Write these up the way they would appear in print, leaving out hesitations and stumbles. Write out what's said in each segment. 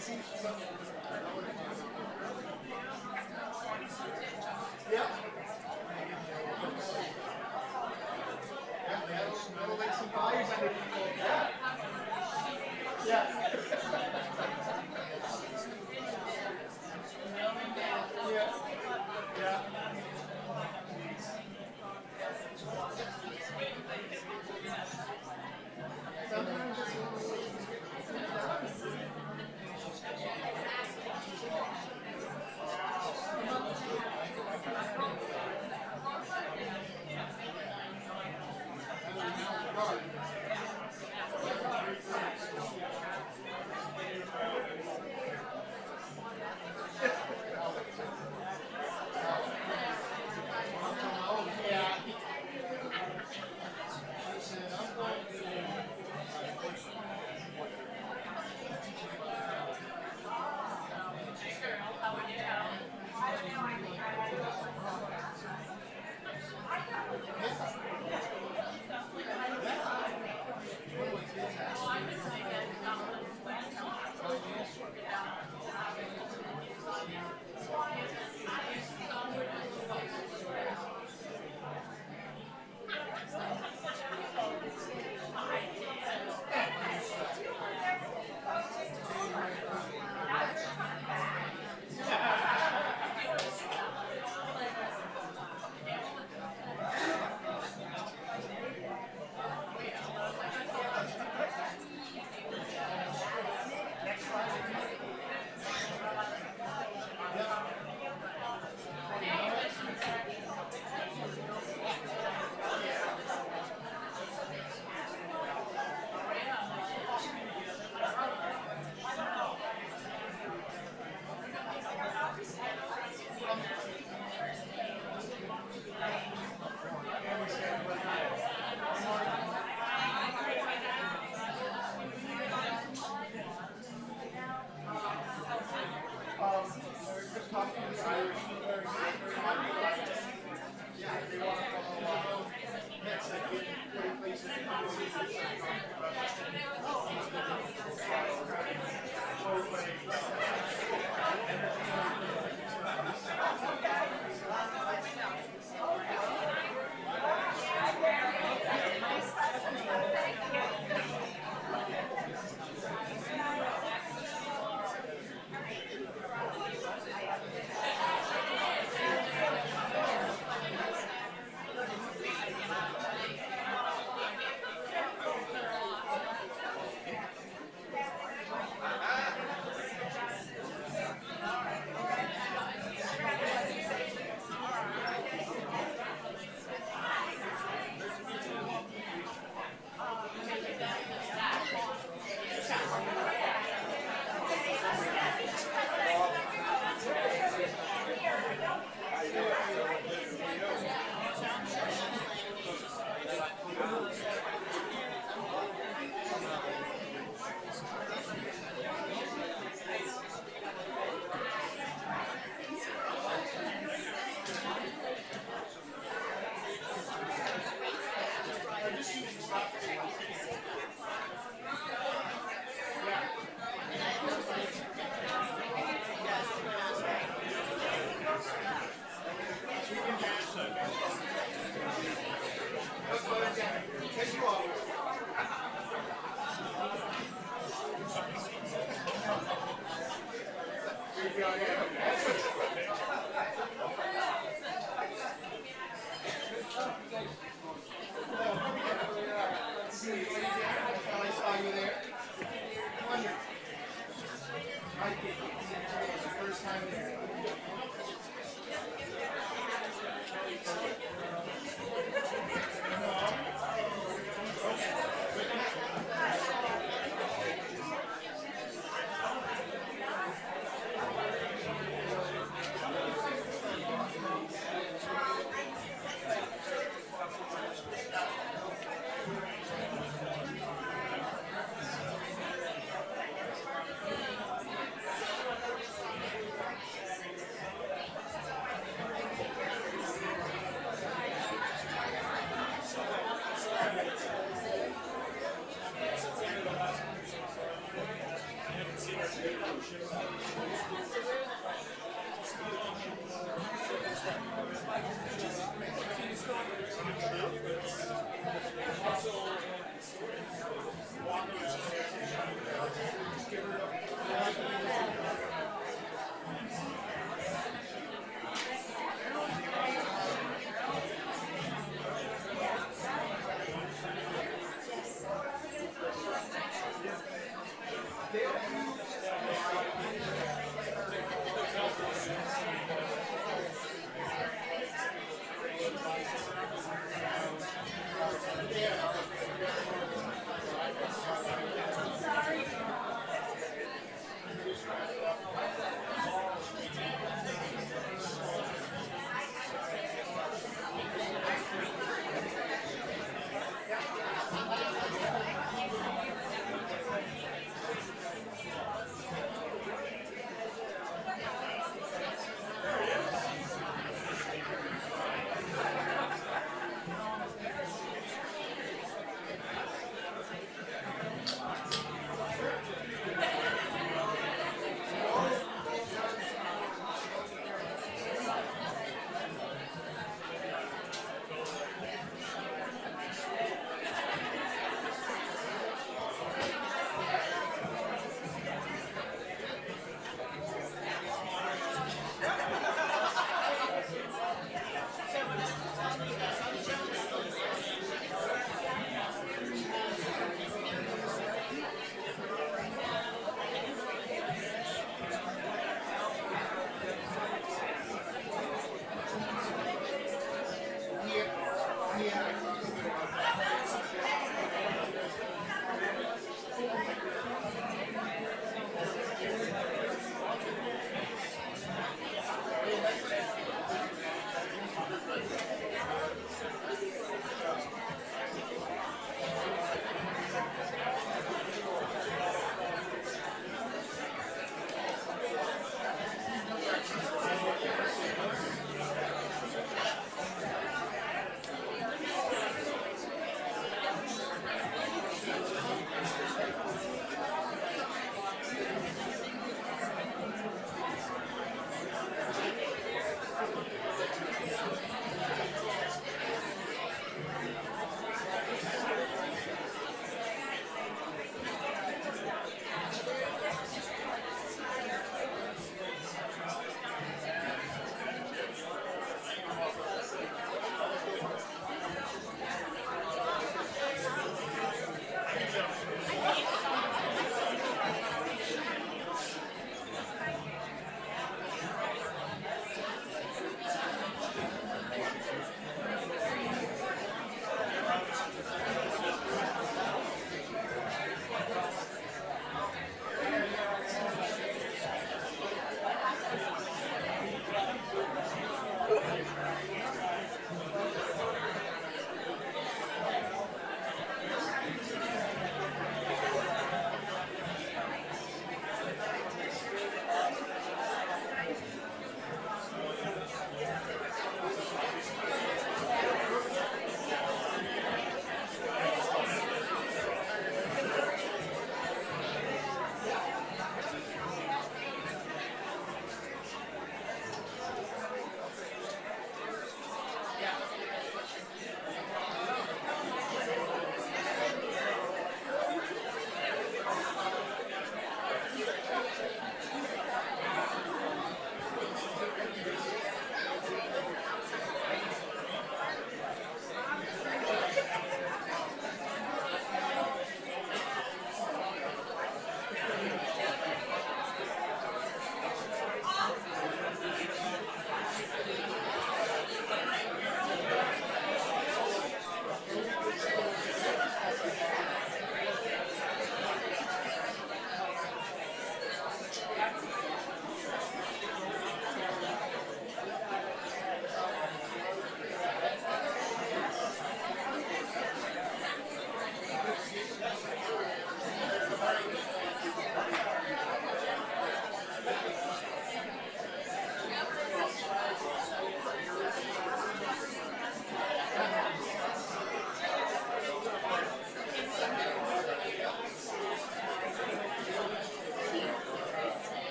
Yeah. That'll make some fires under people. Yeah. Yeah. Yeah. Yeah. Sometimes it's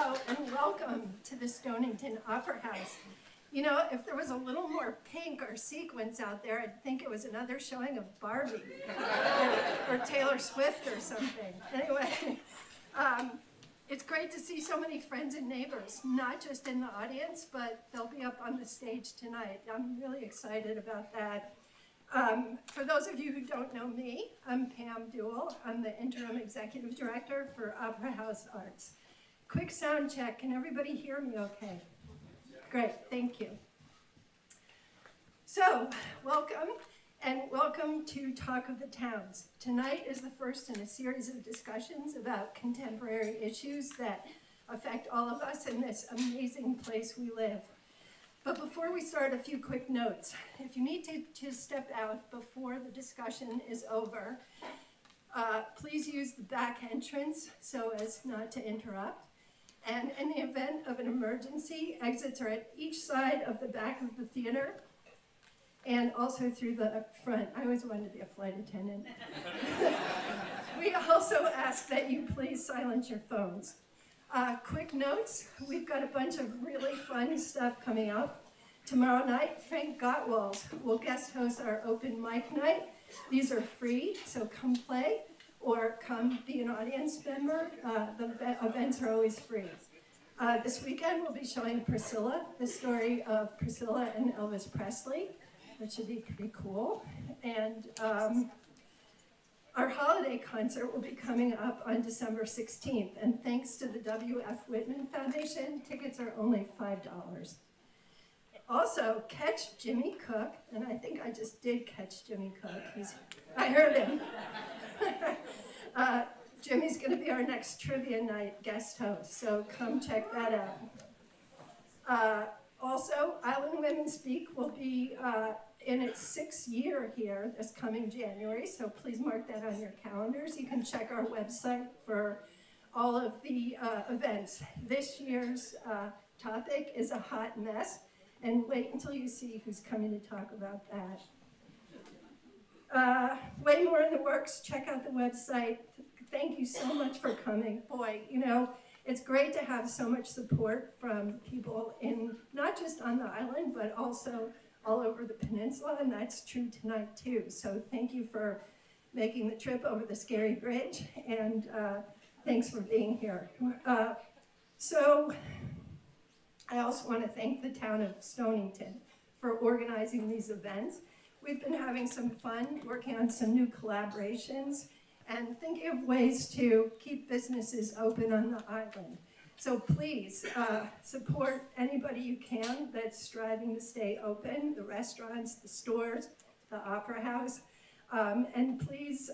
Hello and welcome to the Stonington Opera House. You know, if there was a little more pink or sequins out there, I'd think it was another showing of Barbie or Taylor Swift or something. Anyway, it's great to see so many friends and neighbors, not just in the audience, but they'll be up on the stage tonight. I'm really excited about that. For those of you who don't know me, I'm Pam Duell. I'm the Interim Executive Director for Opera House Arts. Quick sound check. Can everybody hear me okay? Great, thank you. So, welcome, and welcome to Talk of the Towns. Tonight is the first in a series of discussions about contemporary issues that affect all of us in this amazing place we live. But before we start, a few quick notes. If you need to step out before the discussion is over, please use the back entrance so as not to interrupt. And in the event of an emergency, exits are at each side of the back of the theater and also through the front. I always wanted to be a flight attendant. We also ask that you please silence your phones. Quick notes, we've got a bunch of really fun stuff coming up. Tomorrow night, Frank Gottwald will guest host our open mic night. These are free, so come play or come be an audience member. The events are always free. This weekend we'll be showing Priscilla, the story of Priscilla and Elvis Presley, which should be pretty cool. And our holiday concert will be coming up on December 16th, and thanks to the W.F. Whitman Foundation, tickets are only $5. Also, catch Jimmy Cook, and I think I just did catch Jimmy Cook. I heard him. Jimmy's going to be our next trivia night guest host, so come check that out. Also, Island Women Speak will be in its 6th year here this coming January, so please mark that on your calendars. You can check our website for all of the events. This year's topic is a hot mess, and wait until you see who's coming to talk about that. Way more in the works. Check out the website. Thank you so much for coming. Boy, you know, it's great to have so much support from people in, not just on the island, but also all over the peninsula, and that's true tonight too. So thank you for making the trip over the Scary Bridge, and thanks for being here. So I also want to thank the town of Stonington for organizing these events. We've been having some fun working on some new collaborations and thinking of ways to keep businesses open on the island. So please support anybody you can that's striving to stay open, the restaurants, the stores, the Opera House, and please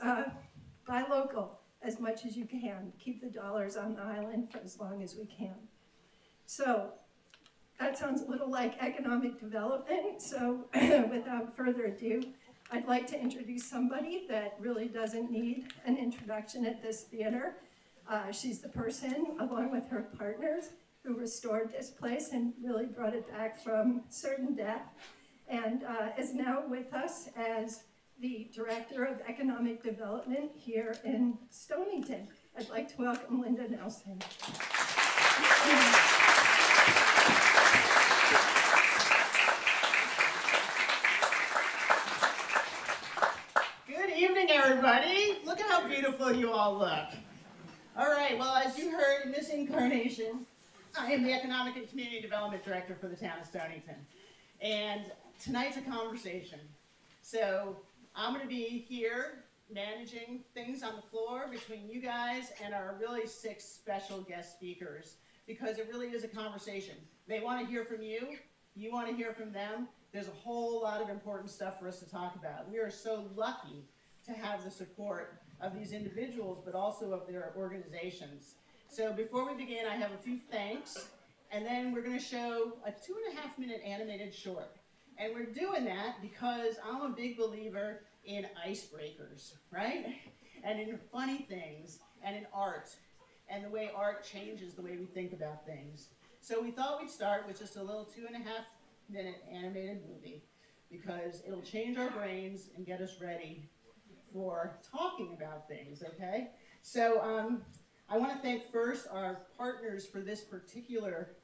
buy local as much as you can. Keep the dollars on the island for as long as we can. So that sounds a little like economic development, so without further ado, I'd like to introduce somebody that really doesn't need an introduction at this theater. She's the person, along with her partners, who restored this place and really brought it back from certain death, and is now with us as the Director of Economic Development here in Stonington. I'd like to welcome Linda Nelson. Good evening, everybody. Look at how beautiful you all look. All right, well, as you heard in this incarnation, I am the Economic and Community Development Director for the town of Stonington. And tonight's a conversation. So I'm going to be here managing things on the floor between you guys and our really 6 special guest speakers, because it really is a conversation. They want to hear from you. You want to hear from them. There's a whole lot of important stuff for us to talk about. We are so lucky to have the support of these individuals, but also of their organizations. So before we begin, I have a few thanks, and then we're going to show a 2.5-minute animated short. And we're doing that because I'm a big believer in icebreakers, right? And in funny things, and in art, and the way art changes the way we think about things. So we thought we'd start with just a little 2.5-minute animated movie, because it'll change our brains and get us ready for talking about things, okay? So I want to thank first our partners for this particular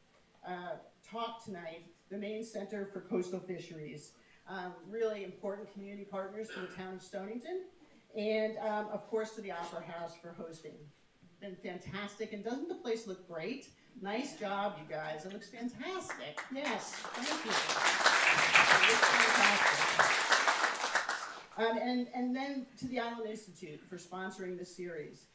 talk tonight, the Maine Center for Coastal Fisheries. Really important community partners for the town of Stonington, and of course to the Opera House for hosting. Been fantastic, and doesn't the place look great? Nice job, you guys. It looks fantastic. Yes, thank you. It looks fantastic. And then to the Island Institute for sponsoring this series.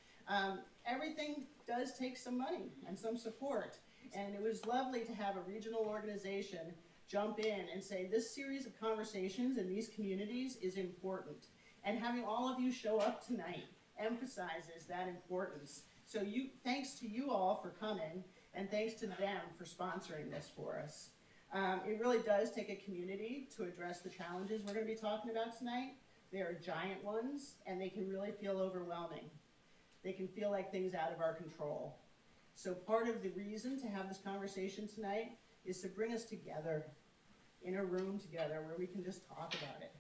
Everything does take some money and some support, and it was lovely to have a regional organization jump in and say this series of conversations in these communities is important. And having all of you show up tonight emphasizes that importance. So thanks to you all for coming, and thanks to them for sponsoring this for us. It really does take a community to address the challenges we're going to be talking about tonight. They are giant ones, and they can really feel overwhelming. They can feel like things out of our control. So part of the reason to have this conversation tonight is to bring us together in a room together where we can just talk about it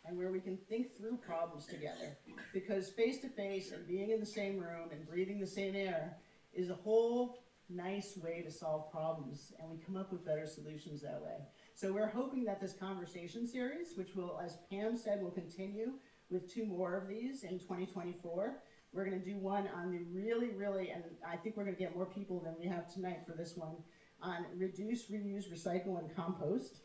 and where we can think through problems together. Because face to face and being in the same room and breathing the same air is a whole nice way to solve problems, and we come up with better solutions that way. So we're hoping that this conversation series, which will, as Pam said, will continue with 2 more of these in 2024. We're going to do one on the really, and I think we're going to get more people than we have tonight for this one, on reduce, reuse, recycle, and compost.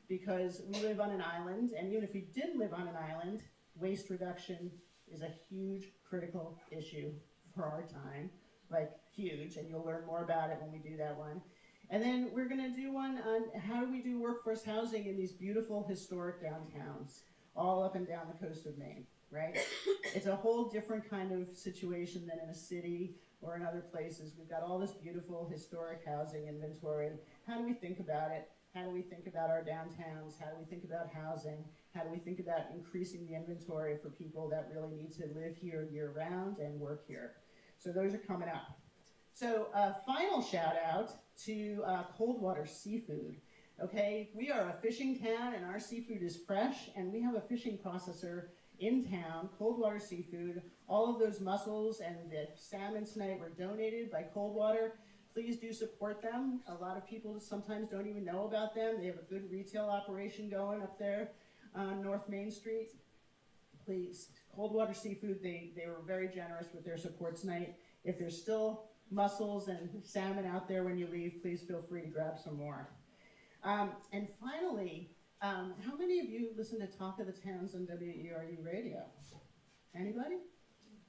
Because we live on an island, and even if we didn't live on an island, waste reduction is a huge, critical issue for our time. Like, huge, and you'll learn more about it when we do that one. And then we're going to do one on how do we do workforce housing in these beautiful historic downtowns, all up and down the coast of Maine, right? It's a whole different kind of situation than in a city or in other places. We've got all this beautiful historic housing inventory. How do we think about it? How do we think about our downtowns? How do we think about housing? How do we think about increasing the inventory for people that really need to live here year-round and work here? So those are coming up. So final shout out to Coldwater Seafood. Okay, we are a fishing town and our seafood is fresh, and we have a fishing processor in town, Coldwater Seafood. All of those mussels and the salmon tonight were donated by Coldwater. Please do support them. A lot of people sometimes don't even know about them. They have a good retail operation going up there on North Main Street. Please, Coldwater Seafood, they were very generous with their support tonight. If there's still mussels and salmon out there when you leave, please feel free to grab some more. And finally, how many of you listen to Talk of the Towns on WERU radio? Anybody?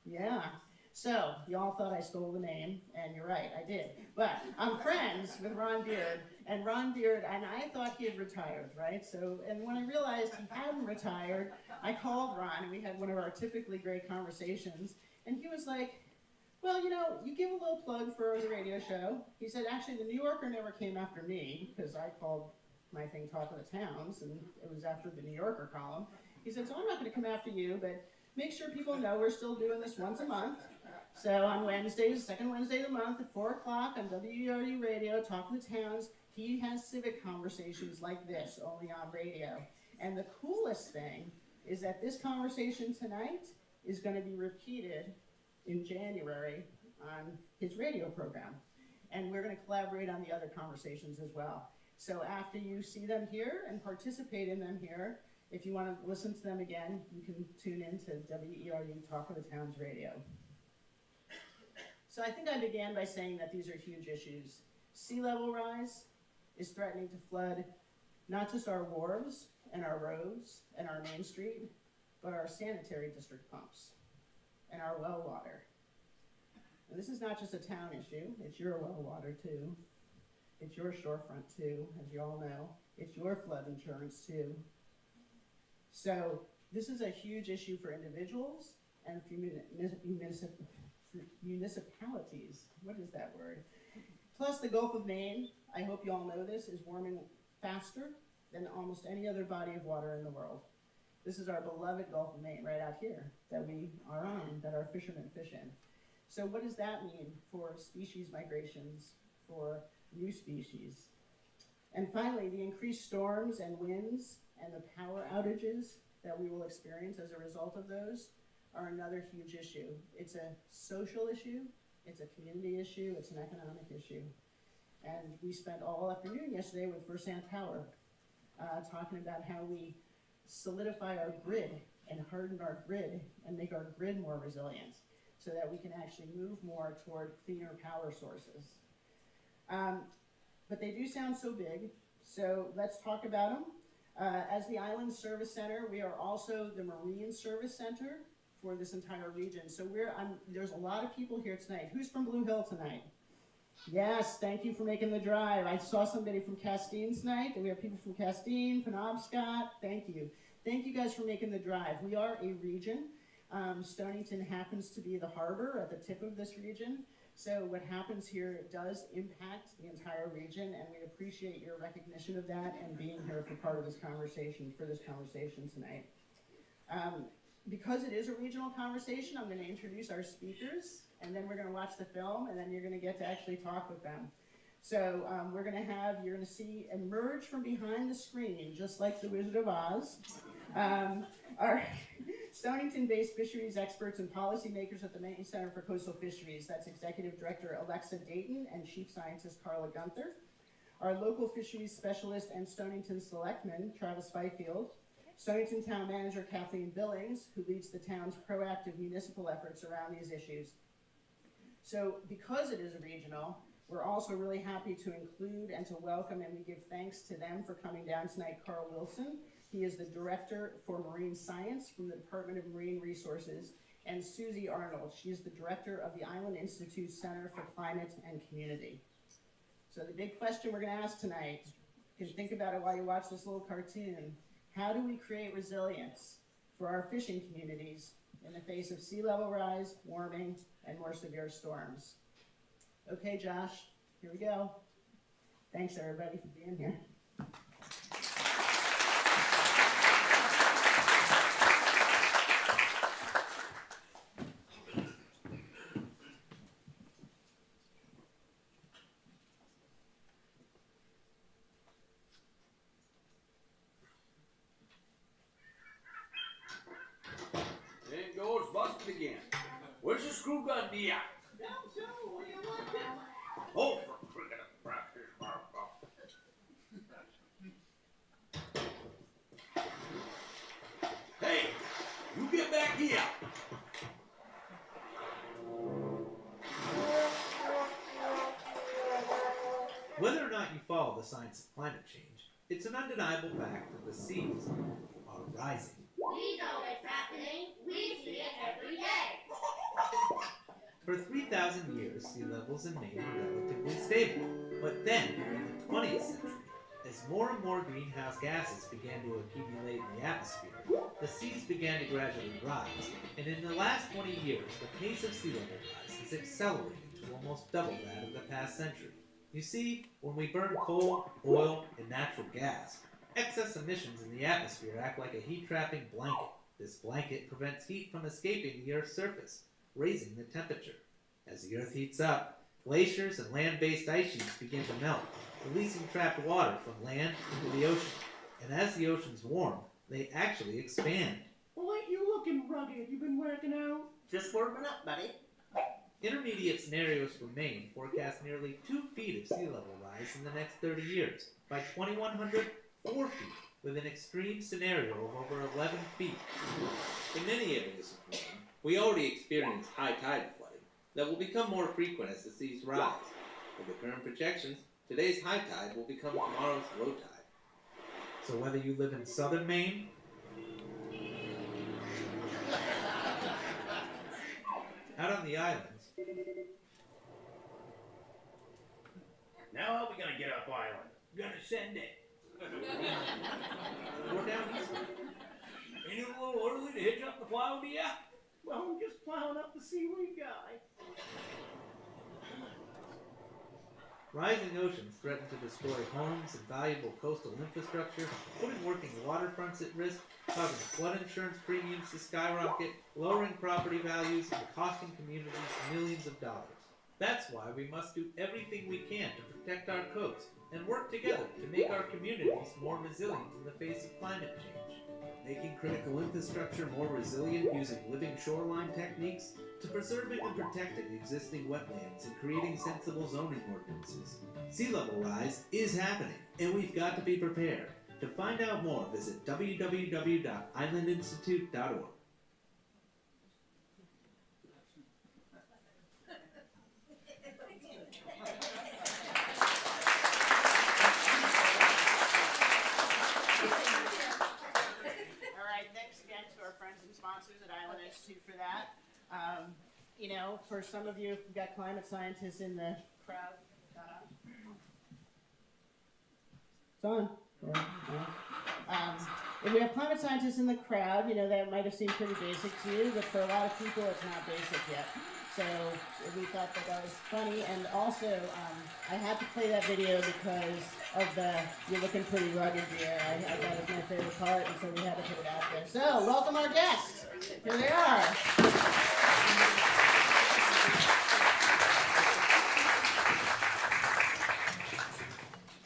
Yeah. So, y'all thought I stole the name, and you're right, I did. But I'm friends with Ron Beard, and I thought he had retired, right? So, and when I realized he hadn't retired, I called Ron, and we had one of our typically great conversations, and he was like, well, you know, you give a little plug for the radio show. He said, actually, the New Yorker never came after me, because I called my thing Talk of the Towns, and it was after the New Yorker column. He said, so I'm not going to come after you, but make sure people know we're still doing this once a month. So on Wednesdays, second Wednesday of the month at 4 o'clock on WERU Radio, Talk of the Towns, he has civic conversations like this, only on radio. And the coolest thing is that this conversation tonight is going to be repeated in January on his radio program. And we're going to collaborate on the other conversations as well. So after you see them here and participate in them here, if you want to listen to them again, you can tune in to WERU Talk of the Towns Radio. So I think I began by saying that these are huge issues. Sea level rise is threatening to flood not just our wharves and our roads and our Main Street, but our sanitary district pumps and our well water. And this is not just a town issue, it's your well water too. It's your shorefront too, as you all know. It's your flood insurance too. So this is a huge issue for individuals and for municipalities. What is that word? Plus the Gulf of Maine, I hope you all know this, is warming faster than almost any other body of water in the world. This is our beloved Gulf of Maine right out here that we are on, that our fishermen fish in. So what does that mean for species migrations, for new species? And finally, the increased storms and winds and the power outages that we will experience as a result of those are another huge issue. It's a social issue, It's a community issue, it's an economic issue. And we spent all afternoon yesterday with Versant Power, talking about how we solidify our grid and harden our grid and make our grid more resilient so that we can actually move more toward cleaner power sources. But they do sound so big, so let's talk about them. As the Island Service Center, we are also the Marine Service Center for this entire region. So there's a lot of people here tonight. Who's from Blue Hill tonight? Yes, thank you for making the drive. I saw somebody from Castine tonight, and we have people from Castine, Penobscot. Thank you. Thank you guys for making the drive. We are a region. Stonington happens to be the harbor at the tip of this region. So what happens here does impact the entire region, and we appreciate your recognition of that and being here for part of this conversation, tonight. Because it is a regional conversation, I'm going to introduce our speakers, and then we're going to watch the film, and then you're going to get to actually talk with them. So you're going to see emerge from behind the screen, just like the Wizard of Oz, our Stonington-based fisheries experts and policymakers at the Maine Center for Coastal Fisheries. That's Executive Director Alexa Dayton and Chief Scientist Carla Guenther. Our local fisheries specialist and Stonington Selectman, Travis Fifield. Stonington Town Manager Kathleen Billings, who leads the town's proactive municipal efforts around these issues. So because it is a regional, we're also really happy to include and to welcome, and we give thanks to them for coming down tonight, Carl Wilson. He is the Director for Marine Science from the Department of Marine Resources, and Susie Arnold. She is the Director of the Island Institute Center for Climate and Community. So the big question we're going to ask tonight, you can think about it while you watch this little cartoon. How do we create resilience for our fishing communities in the face of sea level rise, warming, and more severe storms? Okay, Josh, here we go. Thanks, everybody, for being here. There it goes, busted again. Where's the screw gun, dear? What do you want now? Oh, for cricket of practice, Hey, you get back here. Whether or not you follow the science of climate change, it's an undeniable fact that the seas are rising. We know it's happening. We see it every day. For 3,000 years, sea levels in Maine were relatively stable. But then, in the 20th century, as more and more greenhouse gases began to accumulate in the atmosphere, the seas began to gradually rise, and in the last 20 years, the pace of sea level rise has accelerated to almost double that of the past century. You see, when we burn coal, oil, and natural gas, excess emissions in the atmosphere act like a heat-trapping blanket. This blanket prevents heat from escaping the Earth's surface, raising the temperature. As the Earth heats up, glaciers and land-based ice sheets begin to melt, releasing trapped water from land into the ocean. And as the oceans warm, they actually expand. Well, ain't you looking rugged? You been working out? Just warming up, buddy. Intermediate scenarios for Maine forecast nearly 2 feet of sea level rise in the next 30 years. By 2100, 4 feet, with an extreme scenario of over 11 feet. In many areas of Maine, we already experience high tide flooding that will become more frequent as the seas rise. With the current projections, today's high tide will become tomorrow's low tide. So whether you live in southern Maine, out on the islands, Now how are we gonna get up island? Gonna send it. or down east, Ain't it a little early to hitch up the plow, dear? Well, I'm just plowing up the seaweed guy. rising oceans threaten to destroy homes and valuable coastal infrastructure, putting working waterfronts at risk, causing flood insurance premiums to skyrocket, lowering property values, and costing communities millions of dollars. That's why we must do everything we can to protect our coast and work together to make our communities more resilient in the face of climate change. Making critical infrastructure more resilient using living shoreline techniques to preserving and protecting existing wetlands and creating sensible zoning ordinances. Sea level rise is happening, and we've got to be prepared. To find out more, visit www.islandinstitute.org. Sponsors at Island Institute for that. You know, for some of you, if we've got climate scientists in the crowd. It's on. If we have climate scientists in the crowd, you know, that might have seemed pretty basic to you, but for a lot of people, it's not basic yet. So we thought that was funny, and also I had to play that video because of the "you're looking pretty rugged" dear. I thought it was my favorite part, and so we had to put it out there. So welcome our guests. Here they are.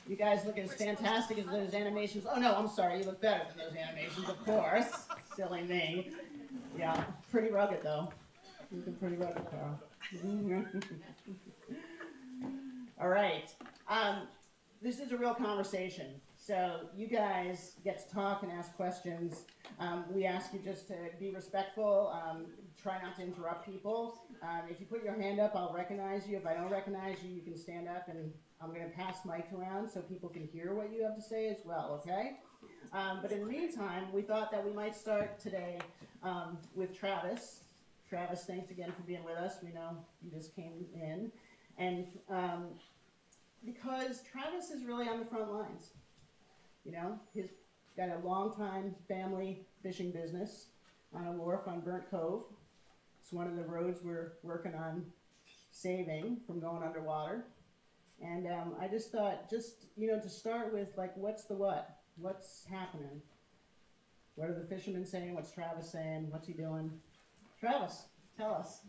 You guys look as fantastic as those animations. Oh no, I'm sorry, you look better than those animations, of course. Silly me. Yeah, pretty rugged though. Looking pretty rugged, Carl. All right. This is a real conversation. So you guys get to talk and ask questions. We ask you just to be respectful. Try not to interrupt people. If you put your hand up, I'll recognize you. If I don't recognize you, you can stand up, and I'm going to pass mics around so people can hear what you have to say as well, okay? But in the meantime, we thought that we might start today with Travis. Travis, thanks again for being with us. We know you just came in. And because Travis is really on the front lines. You know, he's got a long-time family fishing business on a wharf on Burnt Cove. It's one of the roads we're working on saving from going underwater. And I just thought, you know, to start with, like, what's the what? What's happening? What are the fishermen saying? What's Travis saying? What's he doing? Travis, tell us.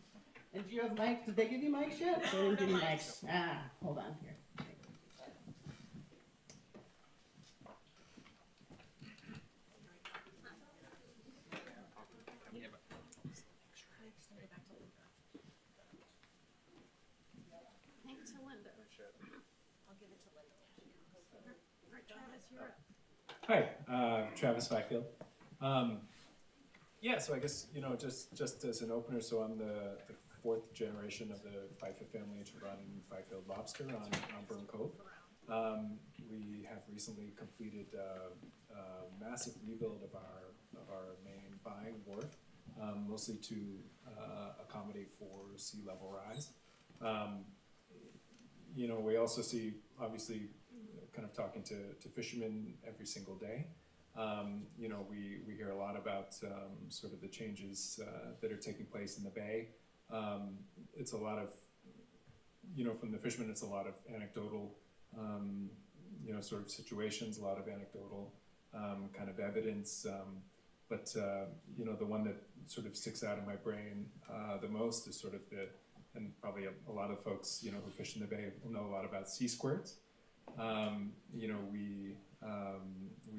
And do you have mics? Did they give you mics yet? They didn't give you mics. Hold on here. Hi, Travis Fifield. Yeah, so I guess, you know, just as an opener, so I'm the fourth generation of the Fifield family to run Fifield Lobster on Burnt Cove. We have recently completed a massive rebuild of our main buying wharf, mostly to accommodate for sea level rise. You know, we also see, obviously, kind of talking to fishermen every single day. You know, we hear a lot about sort of the changes that are taking place in the bay. It's a lot of, you know, from the fishermen, it's a lot of anecdotal, you know, sort of situations, a lot of anecdotal kind of evidence. But you know, the one that sort of sticks out in my brain the most is sort of and probably a lot of folks, you know, who fish in the bay will know a lot about sea squirts. You know, we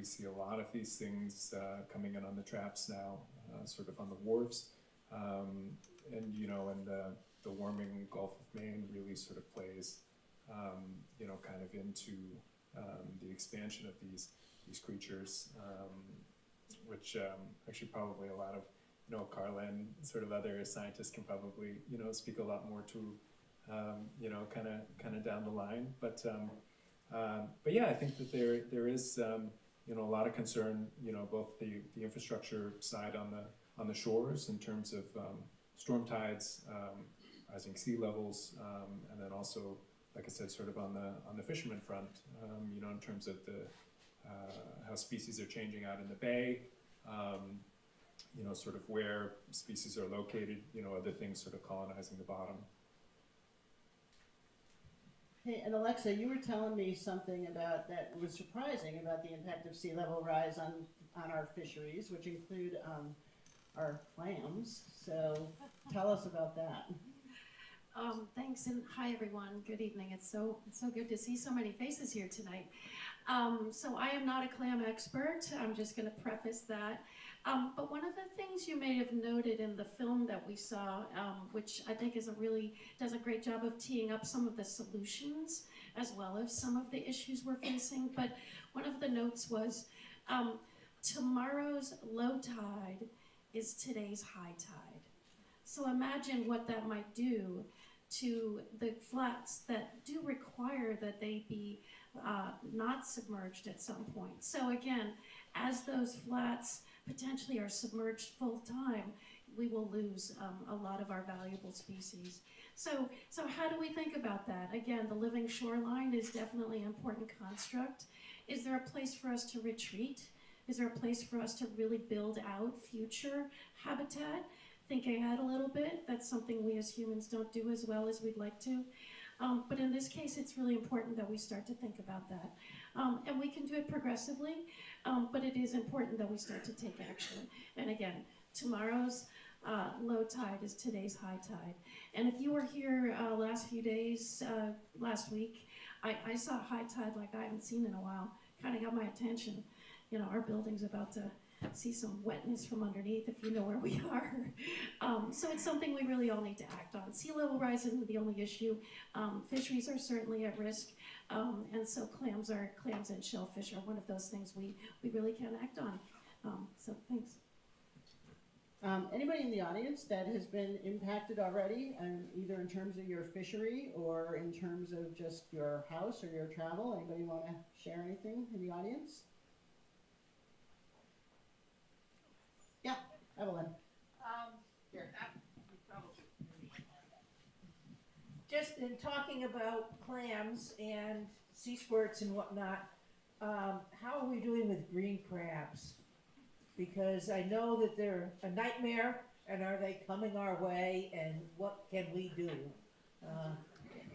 see a lot of these things coming in on the traps now, sort of on the wharves, and you know, and the warming Gulf of Maine really sort of plays, you know, kind of into the expansion of these creatures, which actually probably a lot of, you know, Carla and sort of other scientists can probably, you know, speak a lot more to, you know, kind of down the line, but yeah, I think that there is, you know, a lot of concern, you know, both the infrastructure side on the shores in terms of storm tides, rising sea levels, and then also, like I said, sort of on the fisherman front, you know, in terms of how species are changing out in the bay, you know, sort of where species are located, you know, other things sort of colonizing the bottom. Hey, and Alexa, you were telling me something about that was surprising about the impact of sea level rise on our fisheries, which include our clams. So tell us about that. Thanks and hi everyone. Good evening. It's so good to see so many faces here tonight. So I am not a clam expert. I'm just going to preface that. But one of the things you may have noted in the film that we saw, which I think is does a great job of teeing up some of the solutions as well as some of the issues we're facing. But one of the notes was tomorrow's low tide is today's high tide. So imagine what that might do to the flats that do require that they be not submerged at some point. So again, as those flats potentially are submerged full time, we will lose a lot of our valuable species. So how do we think about that? Again, the living shoreline is definitely an important construct. Is there a place for us to retreat? Is there a place for us to really build out future habitat? Think ahead a little bit. That's something we as humans don't do as well as we'd like to. But in this case, it's really important that we start to think about that. And we can do it progressively, but it is important that we start to take action. And again, tomorrow's low tide is today's high tide. And if you were here last few days, last week, I saw high tide like I haven't seen in a while. Kind of got my attention. You know, our building's about to see some wetness from underneath, if you know where we are. So it's something we really all need to act on. Sea level rise isn't the only issue. Fisheries are certainly at risk, and so clams and shellfish are one of those things we really can act on. So thanks. Anybody in the audience that has been impacted already, either in terms of your fishery or in terms of just your house or your travel? Anybody want to share anything in the audience? Yeah, Evelyn. Just in talking about clams and sea squirts and whatnot, how are we doing with green crabs? Because I know that they're a nightmare, and are they coming our way, and what can we do?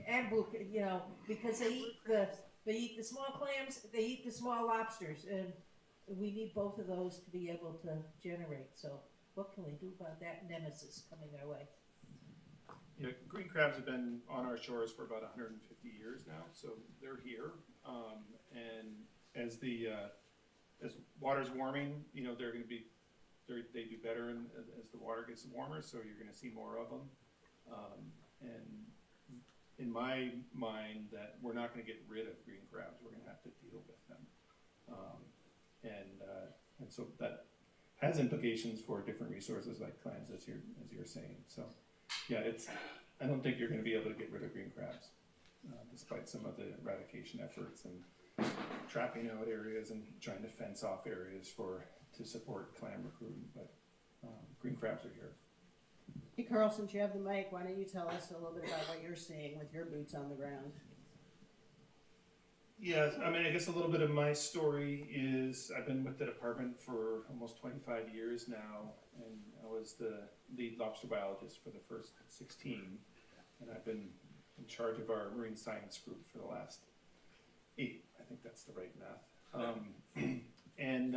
And blue, you know, because they eat the small clams, they eat the small lobsters, and we need both of those to be able to generate. So what can we do about that nemesis coming our way? Yeah, green crabs have been on our shores for about 150 years now, so they're here. And as water's warming, you know, they do better as the water gets warmer, so you're going to see more of them. And in my mind, that we're not going to get rid of green crabs, we're going to have to deal with them. And so that has implications for different resources like clams, as you're saying. So yeah, I don't think you're going to be able to get rid of green crabs, despite some of the eradication efforts and trapping out areas and trying to fence off areas to support clam recruiting. But green crabs are here. Hey Carl, since you have the mic, why don't you tell us a little bit about what you're seeing with your boots on the ground? Yeah, I mean, I guess a little bit of my story is I've been with the department for almost 25 years now, and I was the lead lobster biologist for the first 16, and I've been in charge of our marine science group for the last 8. I think that's the right math. And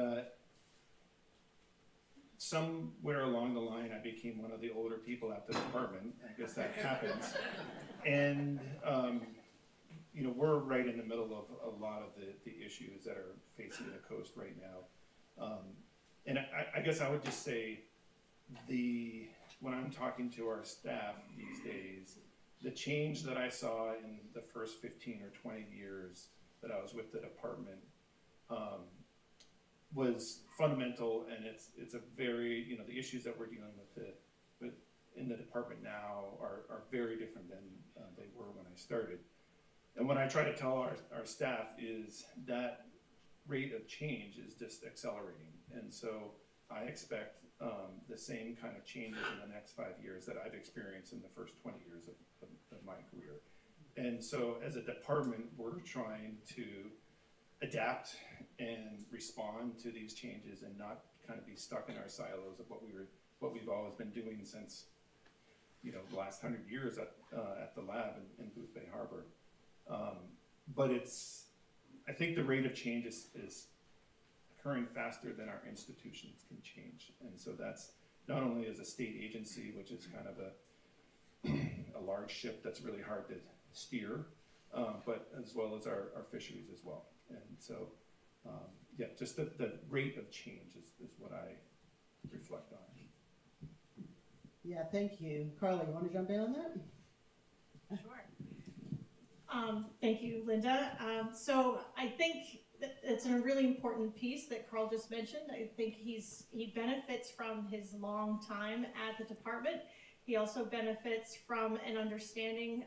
somewhere along the line, I became one of the older people at the department. I guess that happens. And you know, we're right in the middle of a lot of the issues that are facing the coast right now. And I guess I would just say when I'm talking to our staff these days, the change that I saw in the first 15 or 20 years that I was with the department was fundamental, and it's a very, you know, the issues that we're dealing with in the department now are very different than they were when I started. And what I try to tell our staff is that rate of change is just accelerating. And so I expect the same kind of changes in the next 5 years that I've experienced in the first 20 years of my career. And so as a department, we're trying to adapt and respond to these changes and not kind of be stuck in our silos of what we've always been doing since, you know, the last 100 years at the lab in Booth Bay Harbor. But I think the rate of change is occurring faster than our institutions can change. And so that's not only as a state agency, which is kind of a large ship that's really hard to steer, but as well as our fisheries as well. And so, yeah, just the rate of change is what I reflect on. Yeah, thank you. Carla, you want to jump in on that? Sure. Thank you, Linda. So I think that it's a really important piece that Carl just mentioned. I think he benefits from his long time at the department. He also benefits from an understanding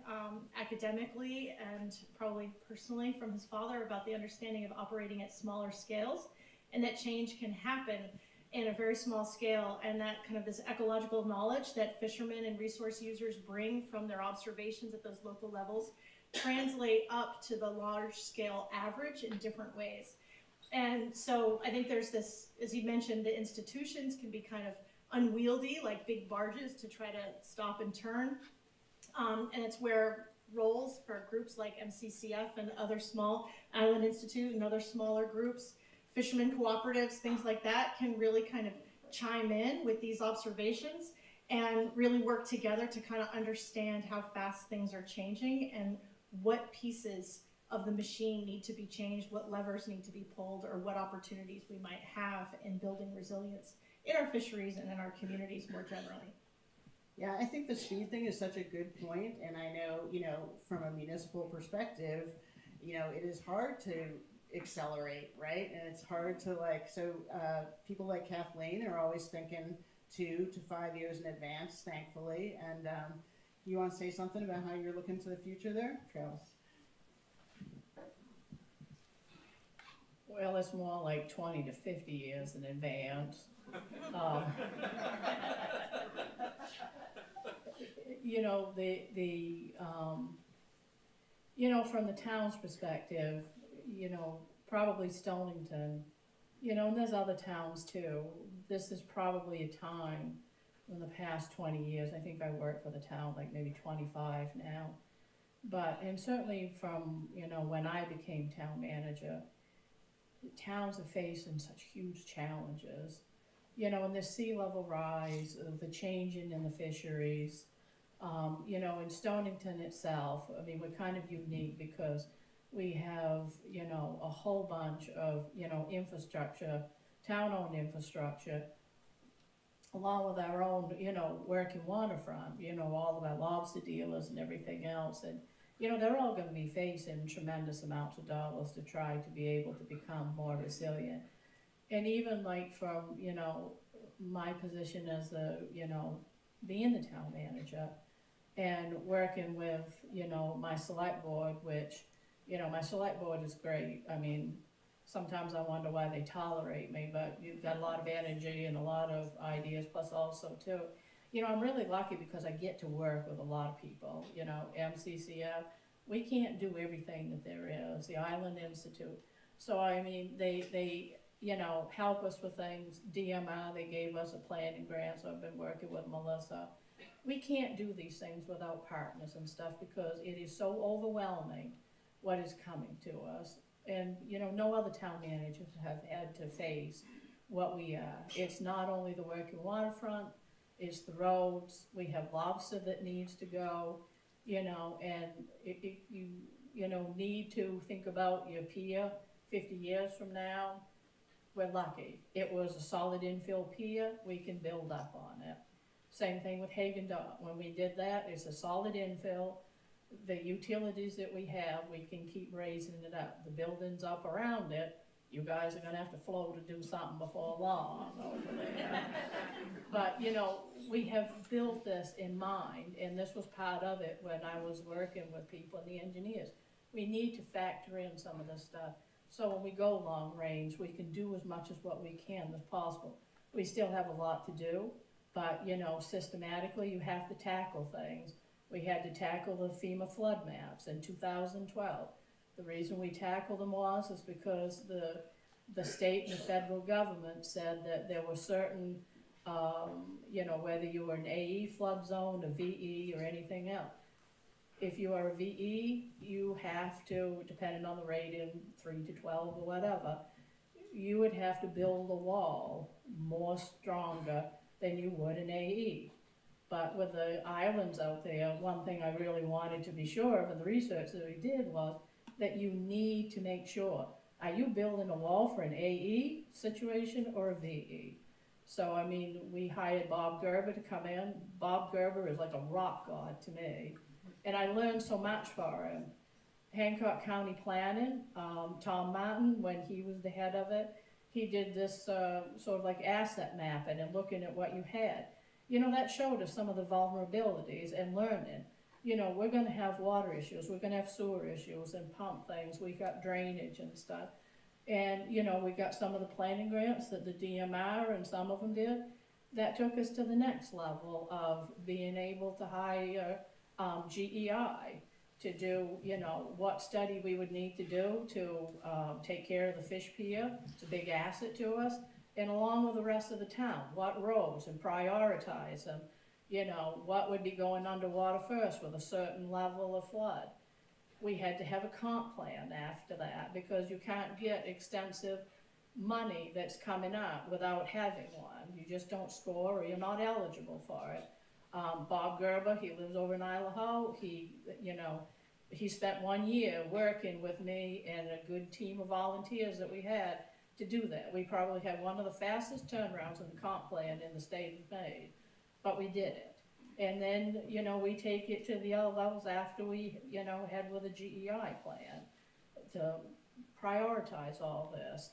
academically and probably personally from his father about the understanding of operating at smaller scales, and that change can happen in a very small scale, and that kind of this ecological knowledge that fishermen and resource users bring from their observations at those local levels translate up to the large scale average in different ways. And so I think there's this, as you mentioned, the institutions can be kind of unwieldy, like big barges to try to stop and turn. And it's where roles for groups like MCCF and other small Island Institute and other smaller groups, fishermen cooperatives, things like that, can really kind of chime in with these observations and really work together to kind of understand how fast things are changing and what pieces of the machine need to be changed, what levers need to be pulled, or what opportunities we might have in building resilience in our fisheries and in our communities more generally. Yeah, I think the speed thing is such a good point, and I know, from a municipal perspective, it is hard to accelerate, right? And it's hard to people like Kathleen are always thinking 2 to 5 years in advance, thankfully. And you want to say something about how you're looking to the future there, Travis? Well, it's more like 20 to 50 years in advance. From the town's perspective, probably Stonington, and there's other towns too. This is probably a time in the past 20 years. I think I worked for the town like maybe 25 now. And certainly from, when I became town manager, towns are facing such huge challenges. And the sea level rise, the changing in the fisheries. In Stonington itself, we're kind of unique because we have, a whole bunch of, infrastructure, town-owned infrastructure, along with our own, working waterfront, all of our lobster dealers and everything else. And, they're all going to be facing tremendous amounts of dollars to try to be able to become more resilient. And even like from, my position as being the town manager and working with, my select board, which, my select board is great. Sometimes I wonder why they tolerate me, but you've got a lot of energy and a lot of ideas, plus also too, I'm really lucky because I get to work with a lot of people, MCCF, we can't do everything that there is, the Island Institute. So they help us with things. DMR, they gave us a planning grant, so I've been working with Melissa. We can't do these things without partners and stuff because it is so overwhelming what is coming to us. And, no other town managers have had to face what we are. It's not only the working waterfront, it's the roads. We have Lobster that needs to go, and if you, need to think about your pier 50 years from now, we're lucky. It was a solid infill pier, we can build up on it. Same thing with Hagen Dot. When we did that, it's a solid infill. The utilities that we have, we can keep raising it up. The buildings up around it, you guys are gonna have to flow to do something before long over there. But, we have built this in mind, and this was part of it when I was working with people and the engineers. We need to factor in some of this stuff. So when we go long range, we can do as much as what we can as possible. We still have a lot to do, but systematically you have to tackle things. We had to tackle the FEMA flood maps in 2012. The reason we tackled them was because the state and the federal government said that there were certain, whether you were an AE flood zone, a VE, or anything else. If you are a VE, you have to, depending on the rating, 3 to 12 or whatever, you would have to build a wall more stronger than you would an AE. But with the islands out there, one thing I really wanted to be sure of in the research that we did was that you need to make sure, are you building a wall for an AE situation or a VE? So, I mean, we hired Bob Gerber to come in. Bob Gerber is like a rock god to me. And I learned so much for him. Hancock County Planning, Tom Martin, when he was the head of it, he did this sort of like asset mapping and looking at what you had. You know, that showed us some of the vulnerabilities and learning. You know, we're gonna have water issues, we're gonna have sewer issues and pump things, we got drainage and stuff. And, you know, we got some of the planning grants that the DMR and some of them did. That took us to the next level of being able to hire GEI to do, you know, what study we would need to do to take care of the fish pier. It's a big asset to us. And along with the rest of the town, what roads and prioritize them. You know, what would be going underwater first with a certain level of flood. We had to have a comp plan after that because you can't get extensive money that's coming up without having one. You just don't score or you're not eligible for it. Bob Gerber, he lives over in Idaho. He, you know, he spent 1 year working with me and a good team of volunteers that we had to do that. We probably had one of the fastest turnarounds in the comp plan in the state of Maine, but we did it. And then, you know, we take it to the other levels after we, you know, had with a GEI plan to prioritize all this.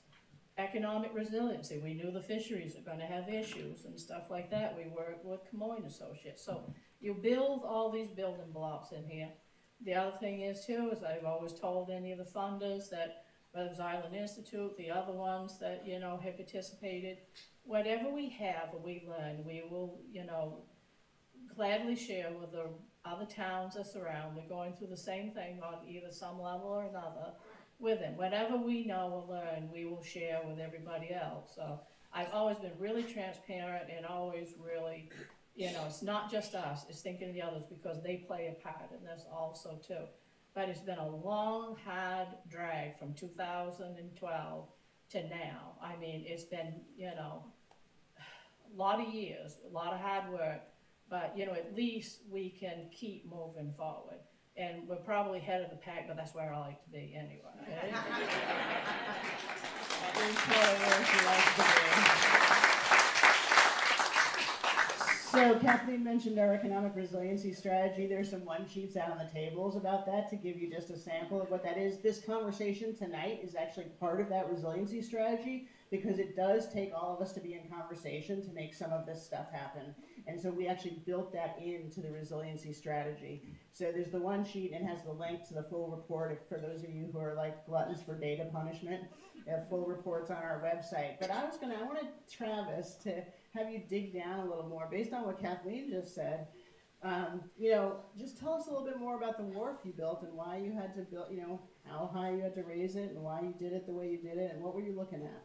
Economic resiliency, we knew the fisheries are gonna have issues and stuff like that. We worked with Camoin Associates. So you build all these building blocks in here. The other thing is too, is I've always told any of the funders that, whether it's Island Institute, the other ones that, you know, have participated, whatever we have or we learn, we will, you know, gladly share with the other towns that surround. We're going through the same thing on either some level or another with them. Whatever we know or learn, we will share with everybody else. So I've always been really transparent and always really, you know, it's not just us, it's thinking of the others because they play a part in this also too. But it's been a long, hard drag from 2012 to now. I mean, it's been, you know, a lot of years, a lot of hard work. But, you know, at least we can keep moving forward. And we're probably head of the pack, but that's where I like to be anyway. Okay? At least where you like to be. So Kathleen mentioned our economic resiliency strategy. There's some one sheets out on the tables about that to give you just a sample of what that is. This conversation tonight is actually part of that resiliency strategy because it does take all of us to be in conversation to make some of this stuff happen. And so we actually built that into the resiliency strategy. So there's the one sheet and has the link to the full report for those of you who are like gluttons for data punishment. Full reports on our website. But I wanted Travis to have you dig down a little more based on what Kathleen just said. You know, just tell us a little bit more about the wharf you built and why you had to build, you know, how high you had to raise it and why you did it the way you did it and what were you looking at?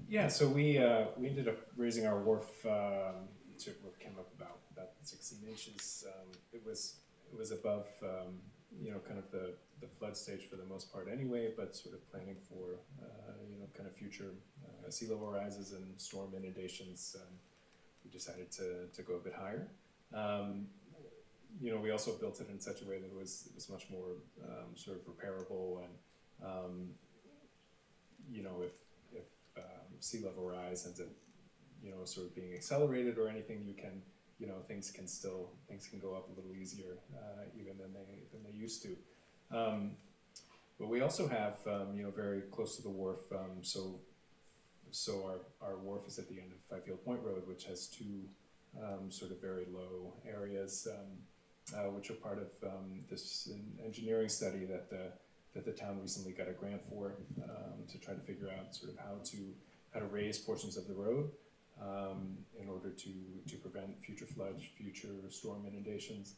Yeah, so we ended up raising our wharf to what came up about 16 inches. It was above you know, kind of the flood stage for the most part anyway, but sort of planning for you know, kind of future sea level rises and storm inundations. We decided to go a bit higher. You know, we also built it in such a way that it was much more sort of repairable and you know, if sea level rise ends up, you know, sort of being accelerated or anything, you can, you know, things can go up a little easier even than they used to. But we also have, you know, very close to the wharf. So our wharf is at the end of Fifield Point Road, which has two sort of very low areas, which are part of this engineering study that the town recently got a grant for to try to figure out sort of how to raise portions of the road in order to prevent future floods, future storm inundations.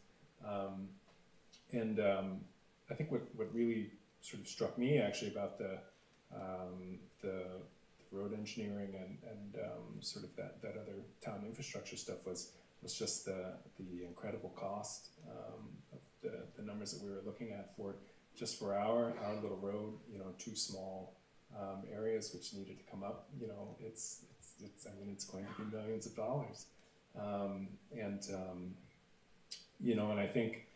And I think what really sort of struck me actually about the road engineering and sort of that other town infrastructure stuff was just the incredible cost of the numbers that we were looking at for just for our little road, you know, two small areas which needed to come up. You know, it's I mean, it's going to be millions of dollars. And I think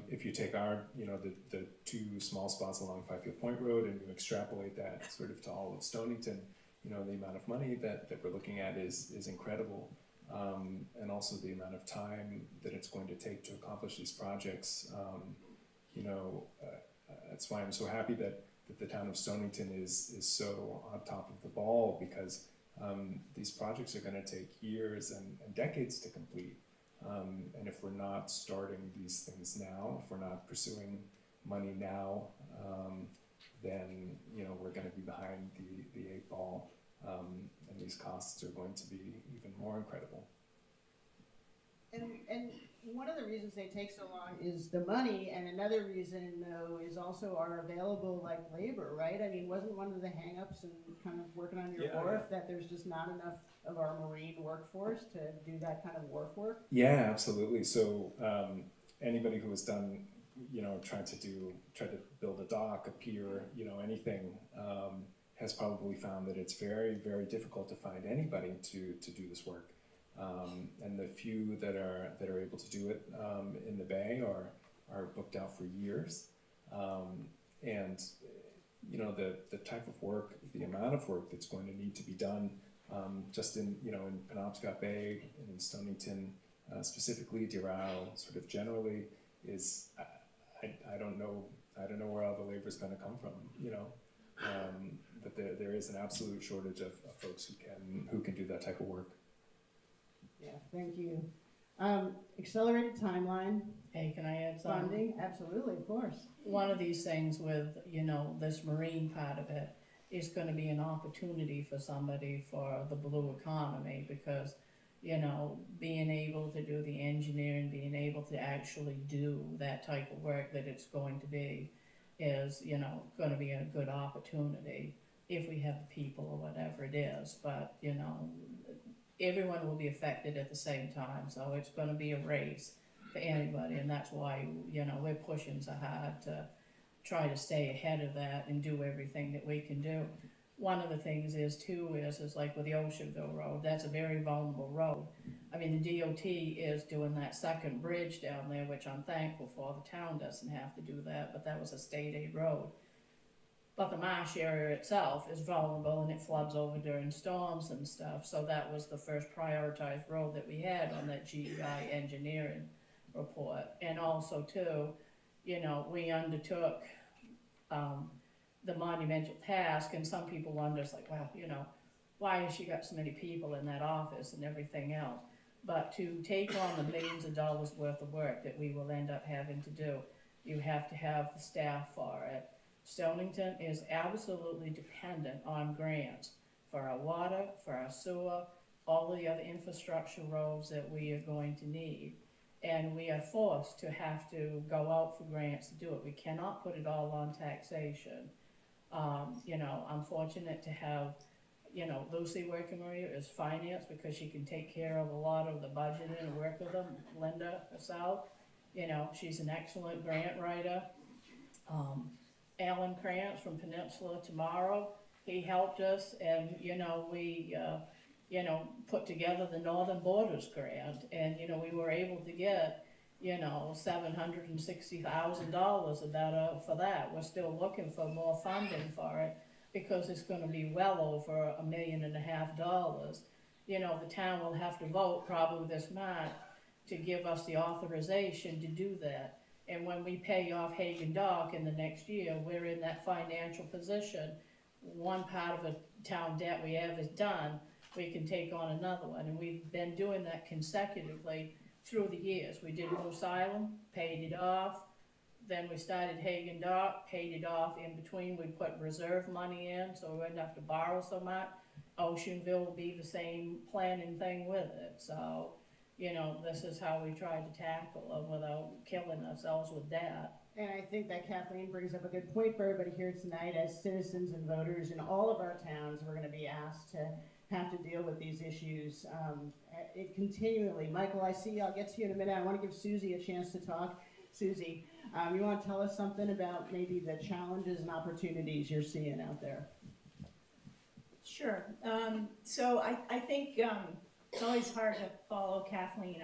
if you take our, the two small spots along Fifield Point Road and you extrapolate that sort of to all of Stonington, the amount of money that we're looking at is incredible. And also the amount of time that it's going to take to accomplish these projects. That's why I'm so happy that the town of Stonington is so on top of the ball, because these projects are going to take years and decades to complete. And if we're not starting these things now, if we're not pursuing money now, then we're going to be behind the eight ball, and these costs are going to be even more incredible. And one of the reasons they take so long is the money, and another reason, though, is also our available labor, right? I mean, wasn't one of the hang-ups and kind of working on your wharf that there's just not enough of our marine workforce to do that kind of wharf work? Yeah, absolutely. So anybody who has done, tried to build a dock, a pier, anything, has probably found that it's very, very difficult to find anybody to do this work. And the few that are able to do it in the Bay are booked out for years. And the type of work, the amount of work that's going to need to be done, just in Penobscot Bay and in Stonington specifically, Deer Isle sort of generally, is I don't know where all the labor is going to come from. But there is an absolute shortage of folks who can do that type of work. Yeah, thank you. Accelerated timeline. Hey, can I add something? Funding, absolutely, of course. One of these things with, this marine part of it is gonna be an opportunity for somebody for the blue economy, because, being able to do the engineering, being able to actually do that type of work that it's going to be is, gonna be a good opportunity if we have the people or whatever it is. But, everyone will be affected at the same time, so it's gonna be a race for anybody, and that's why, we're pushing so hard to try to stay ahead of that and do everything that we can do. One of the things is like with the Oceanville Road, that's a very vulnerable road. I mean, the DOT is doing that second bridge down there, which I'm thankful for. The town doesn't have to do that, but that was a state aid road. But the marsh area itself is vulnerable, and it floods over during storms and stuff. So that was the first prioritized road that we had on that GEI engineering report. And also too, we undertook the monumental task, and some people wonder, it's like, well, why has she got so many people in that office and everything else? But to take on the millions of dollars worth of work that we will end up having to do, you have to have the staff for it. Stonington is absolutely dependent on grants for our water, for our sewer, all the other infrastructure roads that we are going to need. And we are forced to have to go out for grants to do it. We cannot put it all on taxation. I'm fortunate to have, Lucy working with you is finance, because she can take care of a lot of the budgeting and work with them. Linda herself, she's an excellent grant writer. Alan Krantz from Peninsula Tomorrow, he helped us, and we put together the Northern Borders grant, and we were able to get $760,000 of that for that. We're still looking for more funding for it, because it's going to be well over $1.5 million. The town will have to vote probably this March to give us the authorization to do that. And when we pay off Hagen Dock in the next year, we're in that financial position. One part of a town debt we have is done, we can take on another one. And we've been doing that consecutively through the years. We did Moose Island, paid it off. Then we started Hagen Dock, paid it off. In between, we put reserve money in, so we wouldn't have to borrow so much. Oceanville will be the same planning thing with it. So, this is how we try to tackle them without killing ourselves with debt. And I think that Kathleen brings up a good point for everybody here tonight. As citizens and voters in all of our towns, we're going to be asked to have to deal with these issues it continually. Michael, I see, I'll get to you in a minute. I want to give Susie a chance to talk. Susie, you want to tell us something about maybe the challenges and opportunities you're seeing out there? Sure. So I think It's always hard to follow Kathleen.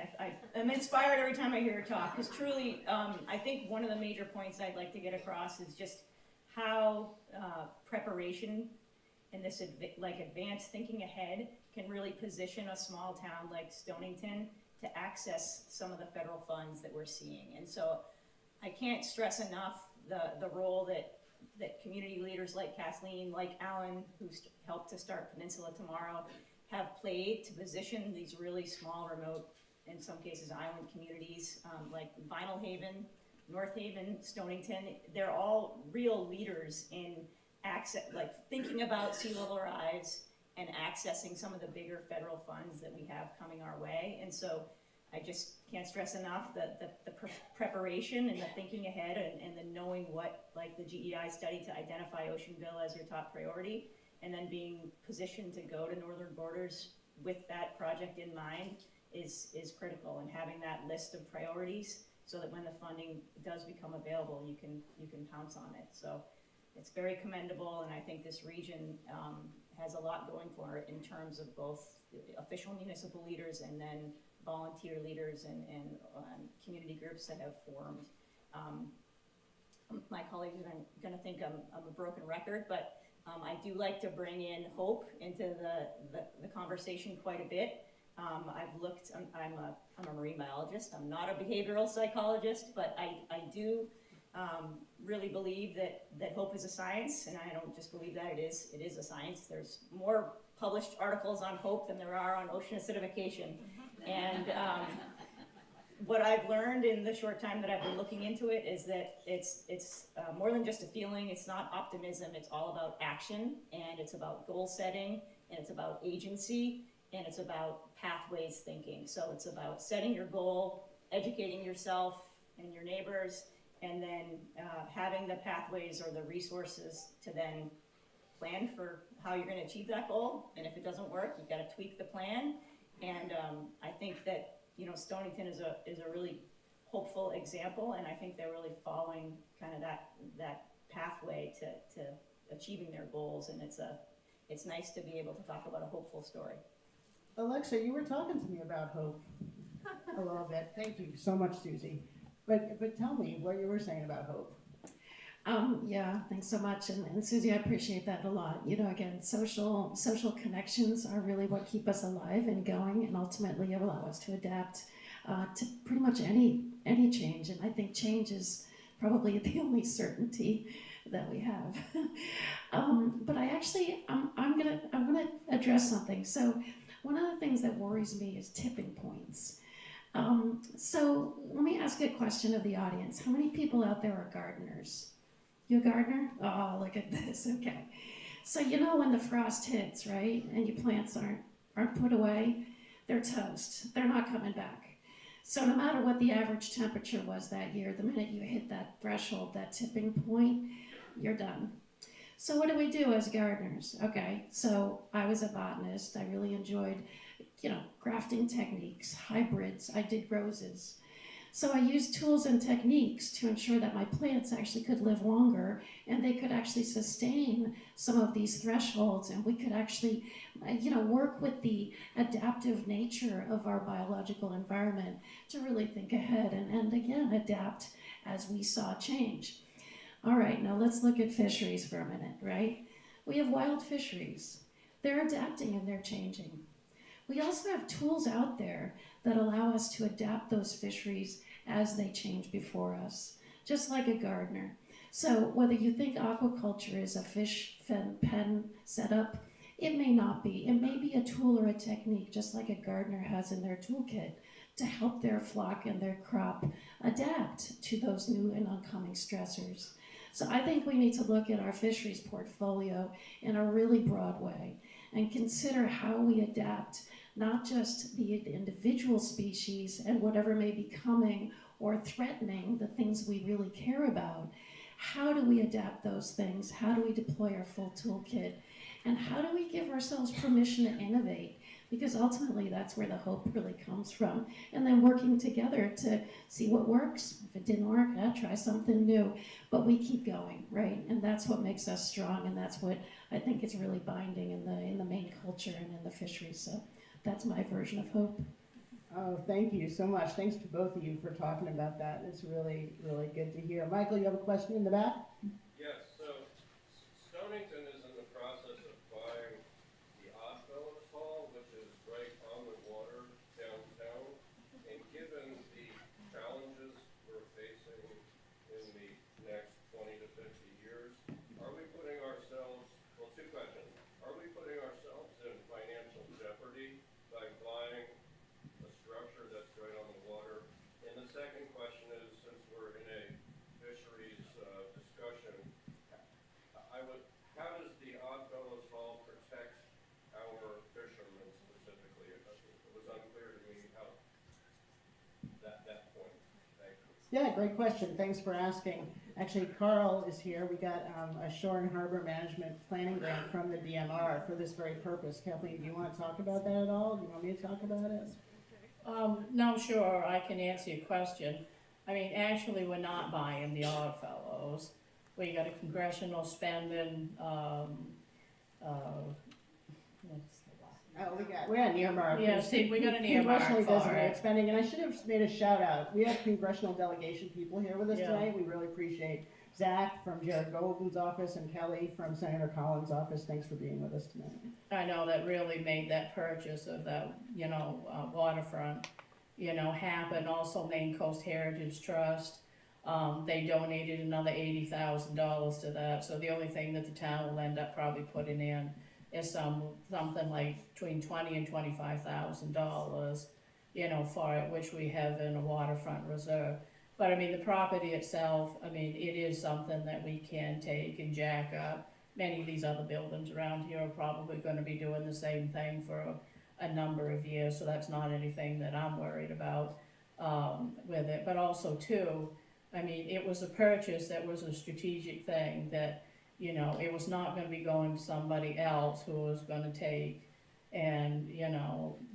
I'm inspired every time I hear her talk, because truly, I think one of the major points I'd like to get across is just how preparation and this advanced thinking ahead can really position a small town like Stonington to access some of the federal funds that we're seeing. And so I can't stress enough the role that community leaders like Kathleen, like Alan, who's helped to start Peninsula Tomorrow, have played to position these really small, remote, in some cases island communities, like Vinyl Haven, North Haven, Stonington. They're all real leaders in thinking about sea level rise and accessing some of the bigger federal funds that we have coming our way. And so I just can't stress enough that the preparation and the thinking ahead and the knowing what, like the GEI study to identify Oceanville as your top priority, and then being positioned to go to northern borders with that project in mind is critical, and having that list of priorities so that when the funding does become available, you can pounce on it. So it's very commendable, and I think this region has a lot going for it in terms of both official municipal leaders and then volunteer leaders and community groups that have formed. My colleagues are going to think I'm a broken record, but I do like to bring in hope into the conversation quite a bit. I've looked, I'm a marine biologist, I'm not a behavioral psychologist, but I do really believe that hope is a science, and I don't just believe that, it is a science. There's more published articles on hope than there are on ocean acidification. And what I've learned in the short time that I've been looking into it is that it's more than just a feeling. It's not optimism, it's all about action, and it's about goal setting, and it's about agency, and it's about pathways thinking. So it's about setting your goal, educating yourself and your neighbors, and then having the pathways or the resources to then plan for how you're going to achieve that goal. And if it doesn't work, you've got to tweak the plan. And I think that, you know, Stonington is a really hopeful example, and I think they're really following kind of that pathway to achieving their goals. And it's nice to be able to talk about a hopeful story. Alexa, you were talking to me about hope a little bit. Thank you so much, Susie. But tell me what you were saying about hope. Yeah, thanks so much. And Susie, I appreciate that a lot. You know, again, social connections are really what keep us alive and going, and ultimately allow us to adapt to pretty much any change. And I think change is probably the only certainty that we have. But I'm gonna address something. So one of the things that worries me is tipping points. So let me ask a question of the audience. How many people out there are gardeners? You a gardener? Oh, look at this. Okay. So you know when the frost hits, right, and your plants aren't put away, they're toast. They're not coming back. So no matter what the average temperature was that year, the minute you hit that threshold, that tipping point, you're done. So what do we do as gardeners? Okay, so I was a botanist. I really enjoyed, you know, grafting techniques, hybrids. I did roses. So I used tools and techniques to ensure that my plants actually could live longer, and they could actually sustain some of these thresholds, and we could actually, you know, work with the adaptive nature of our biological environment to really think ahead and again, adapt as we saw change. All right, now let's look at fisheries for a minute, right? We have wild fisheries. They're adapting and they're changing. We also have tools out there that allow us to adapt those fisheries as they change before us, just like a gardener. So whether you think aquaculture is a fish pen setup, it may not be. It may be a tool or a technique, just like a gardener has in their toolkit, to help their flock and their crop adapt to those new and oncoming stressors. So I think we need to look at our fisheries portfolio in a really broad way and consider how we adapt not just the individual species and whatever may be coming or threatening the things we really care about. How do we adapt those things? How do we deploy our full toolkit? And how do we give ourselves permission to innovate? Because ultimately that's where the hope really comes from. And then working together to see what works. If it didn't work, try something new. But we keep going, right? And that's what makes us strong, and that's what I think is really binding in the Maine culture and in the fisheries. So That's my version of hope. Oh, thank you so much. Thanks to both of you for talking about that. It's really, really good to hear. Michael, you have a question in the back? Yes, so Stonington is in the process of buying the Oddfellows Hall, which is right on the water downtown. And given the challenges we're facing in the next 20 to 50 years, are we putting ourselves, well, two questions. Are we putting ourselves in financial jeopardy by buying a structure that's right on the water? And the second question is, since we're in a fisheries discussion, how does the Oddfellows Hall protect our fishermen specifically? It was unclear to me how that point. Thank you. Yeah, great question. Thanks for asking. Actually, Carl is here. We got a shore and harbor management planning grant from the DMR for this very purpose. Kathleen, do you want to talk about that at all? Do you want me to talk about it? No, sure, I can answer your question. I mean, actually, we're not buying the Oddfellows. We got a congressional spending, what's the last? Oh, we got an earmark. Yeah, see, we got an earmark Congressionally for designated it. spending, and I should have made a shout out. We have congressional delegation people here with us Yeah. tonight. We really appreciate Zach from Jared Golden's office and Kelly from Senator Collins' office. Thanks for being with us tonight. I know that really made that purchase of that, waterfront, happen. Also, Maine Coast Heritage Trust, they donated another $80,000 to that. So the only thing that the town will end up probably putting in is something like between $20,000 and $25,000, for it, which we have in a waterfront reserve. But I mean, the property itself, I mean, it is something that we can take and jack up. Many of these other buildings around here are probably gonna be doing the same thing for a number of years, so that's not anything that I'm worried about, with it. But also too, I mean, it was a purchase that was a strategic thing that, it was not gonna be going to somebody else who was gonna take and,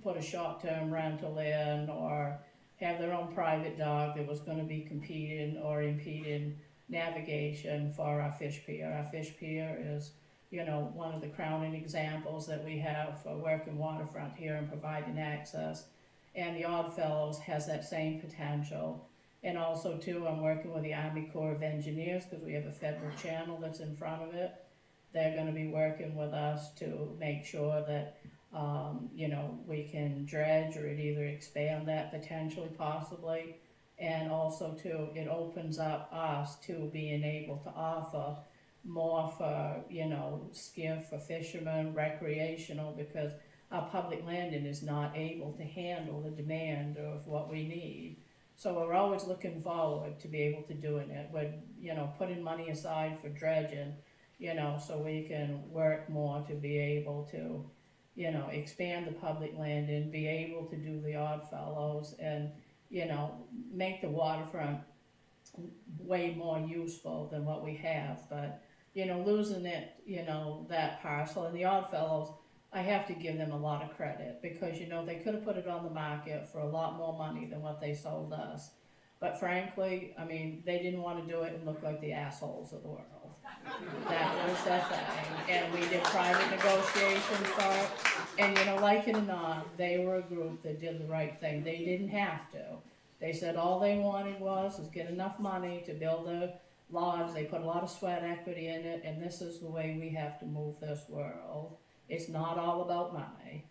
put a short-term rental in or have their own private dock that was gonna be competing or impeding navigation for our fish pier. Our fish pier is, one of the crowning examples that we have for working waterfront here and providing access. And the Oddfellows has that same potential. And also too, I'm working with the Army Corps of Engineers because we have a federal channel that's in front of it. They're gonna be working with us to make sure that we can dredge or either expand that potentially possibly. And also too, it opens up us to being able to offer more for, skiff, for fishermen, recreational, because our public landing is not able to handle the demand of what we need. So we're always looking forward to be able to doing it. We're, putting money aside for dredging, so we can work more to be able to, expand the public landing, be able to do the Oddfellows and, make the waterfront way more useful than what we have. But, losing it, that parcel and the Oddfellows, I have to give them a lot of credit because, they could have put it on the market for a lot more money than what they sold us. But frankly, I mean, they didn't want to do it and look like the assholes of the world. That was their thing. And we did private negotiations for it. And, like it or not, they were a group that did the right thing. They didn't have to. They said all they wanted was get enough money to build the lodge. They put a lot of sweat equity in it, and this is the way we have to move this world. It's not all about money.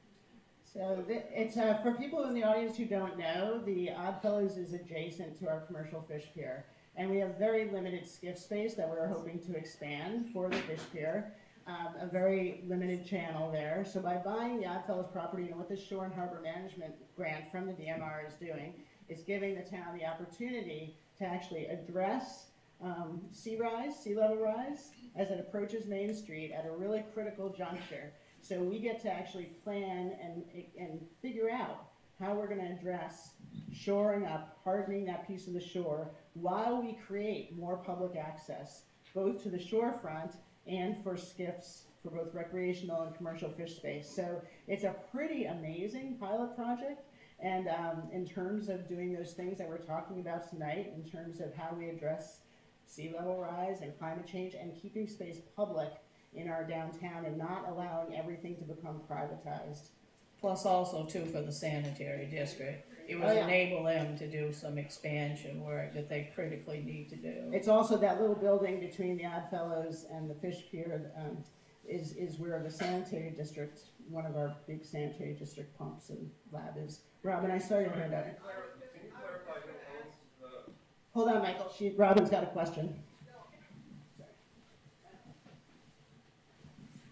So it's for people in the audience who don't know, the Oddfellows is adjacent to our commercial fish pier. And we have very limited skiff space that we're hoping to expand for the fish pier. A very limited channel there. So by buying the Oddfellows property and what the Shore and Harbor Management grant from the DMR is doing, is giving the town the opportunity to actually address sea level rise, as it approaches Main Street at a really critical juncture. So we get to actually plan and figure out how we're going to address shoring up, hardening that piece of the shore while we create more public access, both to the shorefront and for skiffs for both recreational and commercial fish space. So it's a pretty amazing pilot project. And in terms of doing those things that we're talking about tonight, in terms of how we address sea level rise and climate change and keeping space public in our downtown and not allowing everything to become privatized. Plus also too for the sanitary district. It Oh, would yeah. enable them to do some expansion work that they critically need to do. It's also that little building between the Oddfellows and the fish pier, is where the sanitary district, one of our big sanitary district pumps and lab is. Robin, I saw your hand up. Can you clarify who owns the? Hold on, Michael, Robin's got a question.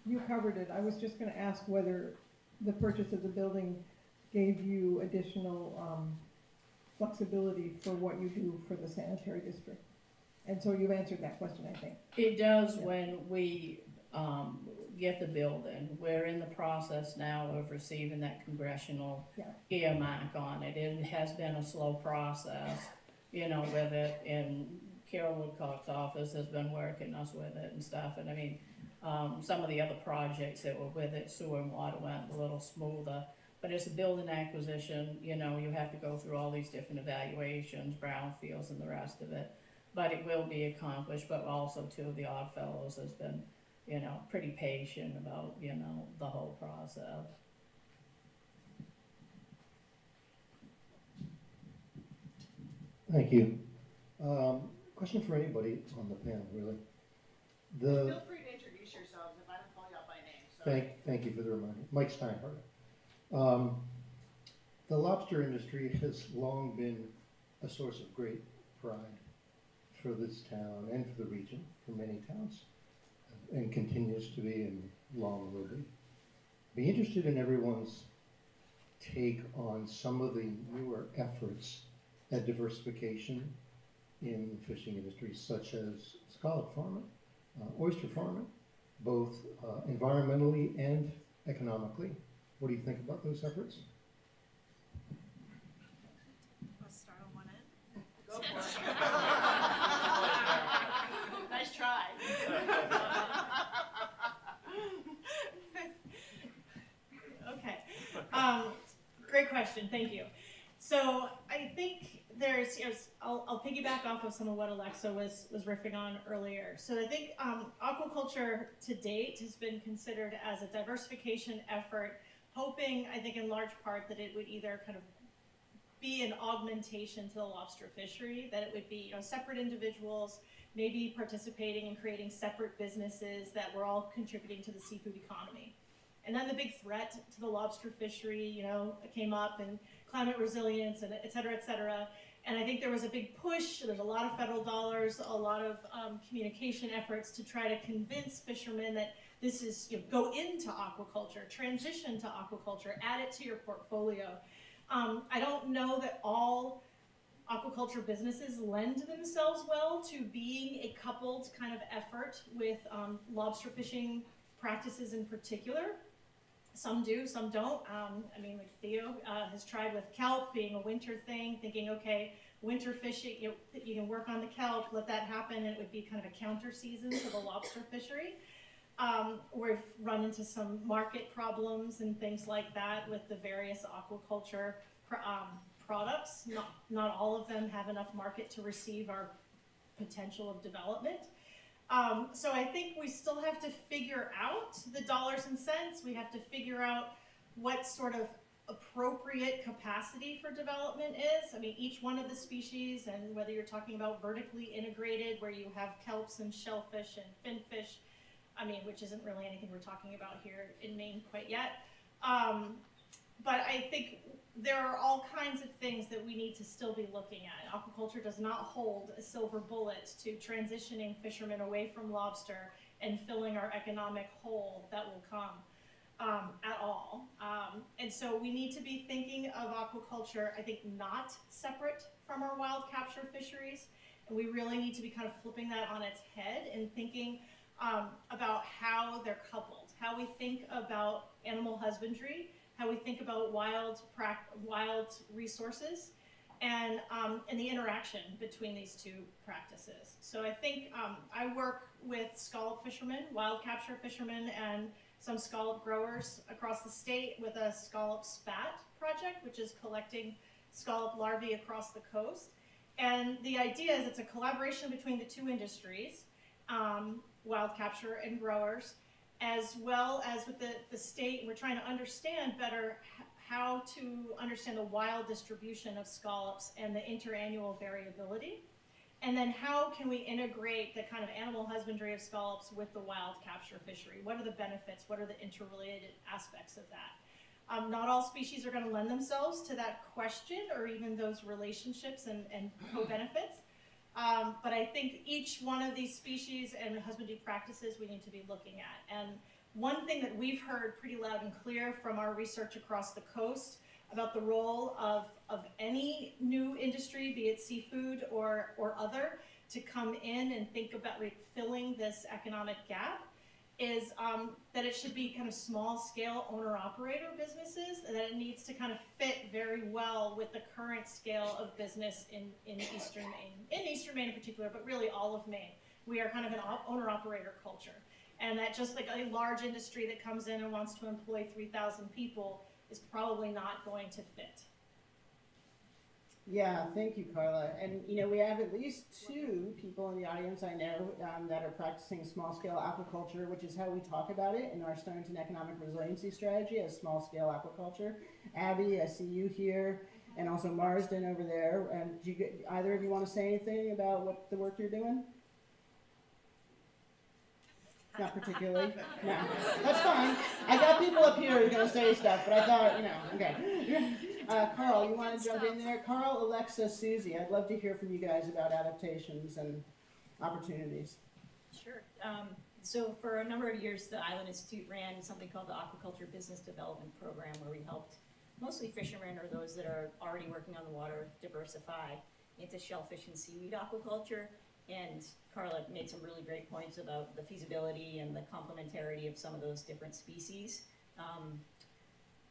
You covered it. I was just gonna ask whether the purchase of the building gave you additional flexibility for what you do for the sanitary district. And so you've answered that question, I think. It does when we get the building. We're in the process now of receiving that congressional earmark on it. It has been a slow process, you know, with it, and Carol Woodcock's office has been working us with it and stuff. And I mean, some of the other projects that were with it, sewer and water, went a little smoother. But it's a building acquisition, you know, you have to go through all these different evaluations, brownfields and the rest of it. But it will be accomplished, but also too, the Oddfellows has been, you know, pretty patient about, you know, the whole process. Thank you. Question for anybody on the panel, really. Feel free to introduce yourselves if I don't call you out by name. Thank you for the reminder. Mike Steinhardt. The lobster industry has long been a source of great pride for this town and for the region, for many towns, and continues to be and long will be. Be interested in everyone's take on some of the newer efforts at diversification in the fishing industry, such as scallop farming, oyster farming, both environmentally and economically. What do you think about those efforts? Let's start on one end. Go for it. Nice try. Okay. Great question. Thank you. So I think there's, you know, I'll piggyback off of some of what Alexa was riffing on earlier. So I think aquaculture to date has been considered as a diversification effort, hoping, I think in large part, that it would either kind of be an augmentation to the lobster fishery, that it would be, you know, separate individuals maybe participating and creating separate businesses that were all contributing to the seafood economy. And then the big threat to the lobster fishery, you know, came up, and climate resilience, and et cetera, et cetera. And I think there was a big push. There's a lot of federal dollars, a lot of communication efforts to try to convince fishermen that this is, you know, go into aquaculture, transition to aquaculture, add it to your portfolio. I don't know that all aquaculture businesses lend themselves well to being a coupled kind of effort with lobster fishing practices in particular. Some do, some don't. I mean, like Theo has tried with kelp being a winter thing, thinking, okay, winter fishing, you can work on the kelp, let that happen, and it would be kind of a counter season to the lobster fishery. We've run into some market problems and things like that with the various aquaculture products. Not all of them have enough market to receive our potential of development. So I think we still have to figure out the dollars and cents. We have to figure out what sort of appropriate capacity for development is. I mean, each one of the species, and whether you're talking about vertically integrated, where you have kelps and shellfish and finfish, I mean, which isn't really anything we're talking about here in Maine quite yet. But I think there are all kinds of things that we need to still be looking at. Aquaculture does not hold a silver bullet to transitioning fishermen away from lobster and filling our economic hole that will come at all. And so we need to be thinking of aquaculture, I think, not separate from our wild capture fisheries. And we really need to be kind of flipping that on its head and thinking about how they're coupled, how we think about animal husbandry, how we think about wild resources, and the interaction between these two practices. So I think I work with scallop fishermen, wild capture fishermen, and some scallop growers across the state with a scallop spat project, which is collecting scallop larvae across the coast. And the idea is it's a collaboration between the two industries, wild capture and growers, as well as with the state. We're trying to understand better how to understand the wild distribution of scallops and the interannual variability. And then how can we integrate the kind of animal husbandry of scallops with the wild capture fishery? What are the benefits? What are the interrelated aspects of that? Not all species are going to lend themselves to that question or even those relationships and co-benefits. But I think each one of these species and husbandry practices we need to be looking at. And one thing that we've heard pretty loud and clear from our research across the coast about the role of any new industry, be it seafood or other, to come in and think about filling this economic gap is that it should be kind of small scale owner operator businesses, and that it needs to kind of fit very well with the current scale of business in Eastern Maine in particular, but really all of Maine. We are kind of an owner operator culture. And that just like a large industry that comes in and wants to employ 3,000 people is probably not going to fit. Yeah, thank you, Carla. And you know, we have at least 2 people in the audience I know that are practicing small-scale aquaculture, which is how we talk about it in our Stonington Economic Resiliency Strategy as small-scale aquaculture. Abby, I see you here, and also Marsden over there. And do either of you want to say anything about what the work you're doing? Not particularly. No, that's fine. I got people up here who are going to say stuff, but I thought, you know, okay. Carl, you want to jump in there? Carl, Alexa, Susie, I'd love to hear from you guys about adaptations and opportunities. Sure. So for a number of years, the Island Institute ran something called the Aquaculture Business Development Program, where we helped mostly fishermen or those that are already working on the water diversify into shellfish and seaweed aquaculture. And Carla made some really great points about the feasibility and the complementarity of some of those different species.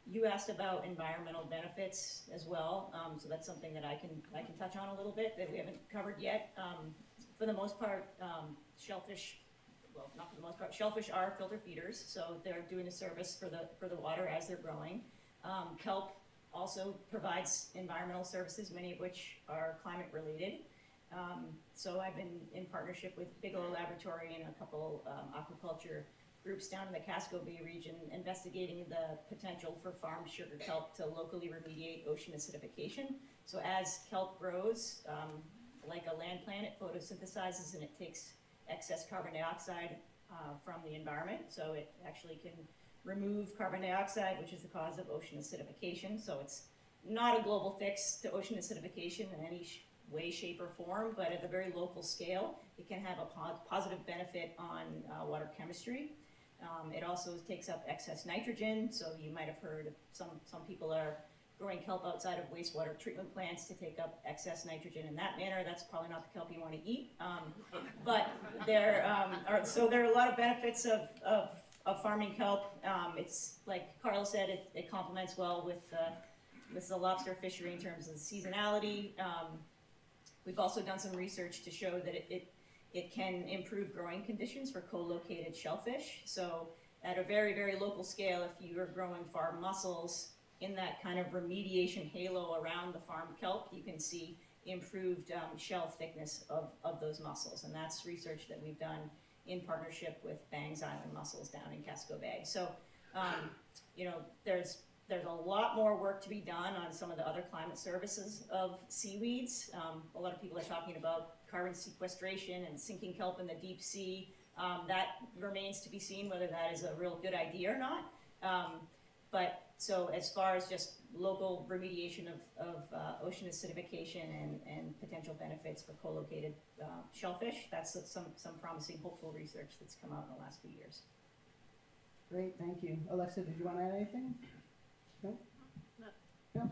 You asked about environmental benefits as well, so that's something that I can touch on a little bit that we haven't covered yet. For the most part, shellfish, well, not for the most part, shellfish are filter feeders, so they're doing a service for the water as they're growing. Kelp also provides environmental services, many of which are climate related. So I've been in partnership with Bigelow Laboratory and a couple aquaculture groups down in the Casco Bay region investigating the potential for farmed sugar kelp to locally remediate ocean acidification. So as kelp grows, like a land plant, it photosynthesizes and it takes excess carbon dioxide from the environment. So it actually can remove carbon dioxide, which is the cause of ocean acidification. So it's not a global fix to ocean acidification in any way, shape, or form, but at a very local scale, it can have a positive benefit on water chemistry. It also takes up excess nitrogen, so you might have heard some people are growing kelp outside of wastewater treatment plants to take up excess nitrogen in that manner. That's probably not the kelp you want to eat, but there are a lot of benefits of farming kelp. It's like Carla said, it complements well with the lobster fishery in terms of the seasonality. We've also done some research to show that it can improve growing conditions for co-located shellfish. So at a very, very local scale, if you are growing farm mussels in that kind of remediation halo around the farm kelp, you can see improved shell thickness of those mussels. And that's research that we've done in partnership with Bangs Island Mussels down in Casco Bay. So, you know, there's a lot more work to be done on some of the other climate services of seaweeds. A lot of people are talking about carbon sequestration and sinking kelp in the deep sea. That remains to be seen whether that is a real good idea or not. But so as far as just local remediation of ocean acidification and potential benefits for co-located shellfish, that's some promising, hopeful research that's come out in the last few years. Great, thank you. Alexa, did you want to add anything? No? No?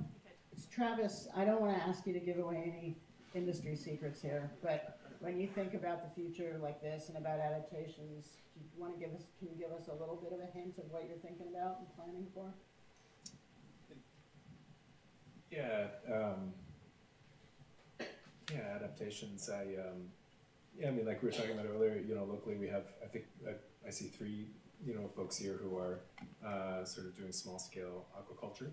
It's Travis, I don't want to ask you to give away any industry secrets here, but when you think about the future like this and about adaptations, do you want to can you give us a little bit of a hint of what you're thinking about and planning for? Yeah, adaptations. I mean, like we were talking about earlier, you know, locally we have, I think, I see 3, you know, folks here who are sort of doing small scale aquaculture.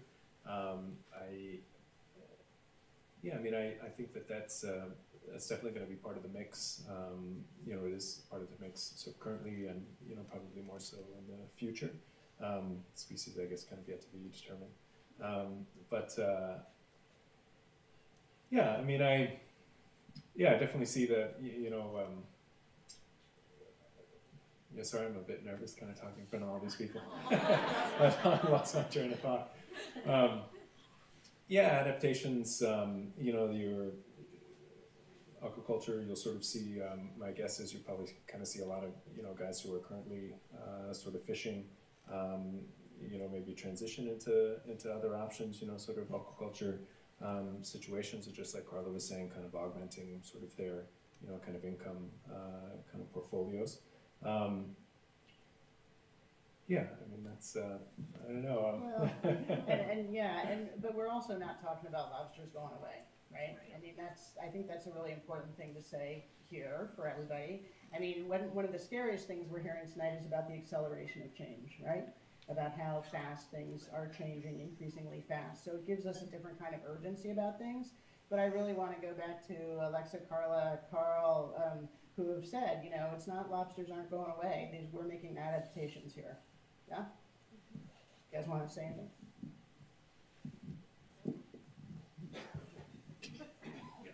I think that's that's definitely going to be part of the mix. You know, it is part of the mix sort of currently, and you know, probably more so in the future. Species, I guess, kind of yet to be determined. Yeah, I mean, I definitely see that. You know, yeah, sorry, I'm a bit nervous, kind of talking in front of all these people. I lost my train of thought. Yeah, adaptations. You know, your aquaculture, you'll sort of see. My guess is you probably kind of see a lot of guys who are currently sort of fishing. You know, maybe transition into other options. You know, sort of aquaculture situations, or just like Carla was saying, kind of augmenting sort of their kind of income kind of portfolios. Yeah, I mean that's I don't know. Well, but we're also not talking about lobsters going away, right? I mean I think that's a really important thing to say here for everybody. I mean one of the scariest things we're hearing tonight is about the acceleration of change, right? About how fast things are changing, increasingly fast. So it gives us a different kind of urgency about things. But I really want to go back to Alexa, Carla, Carl, who have said, it's not lobsters aren't going away. We're making adaptations here. Yeah? You guys want to say anything?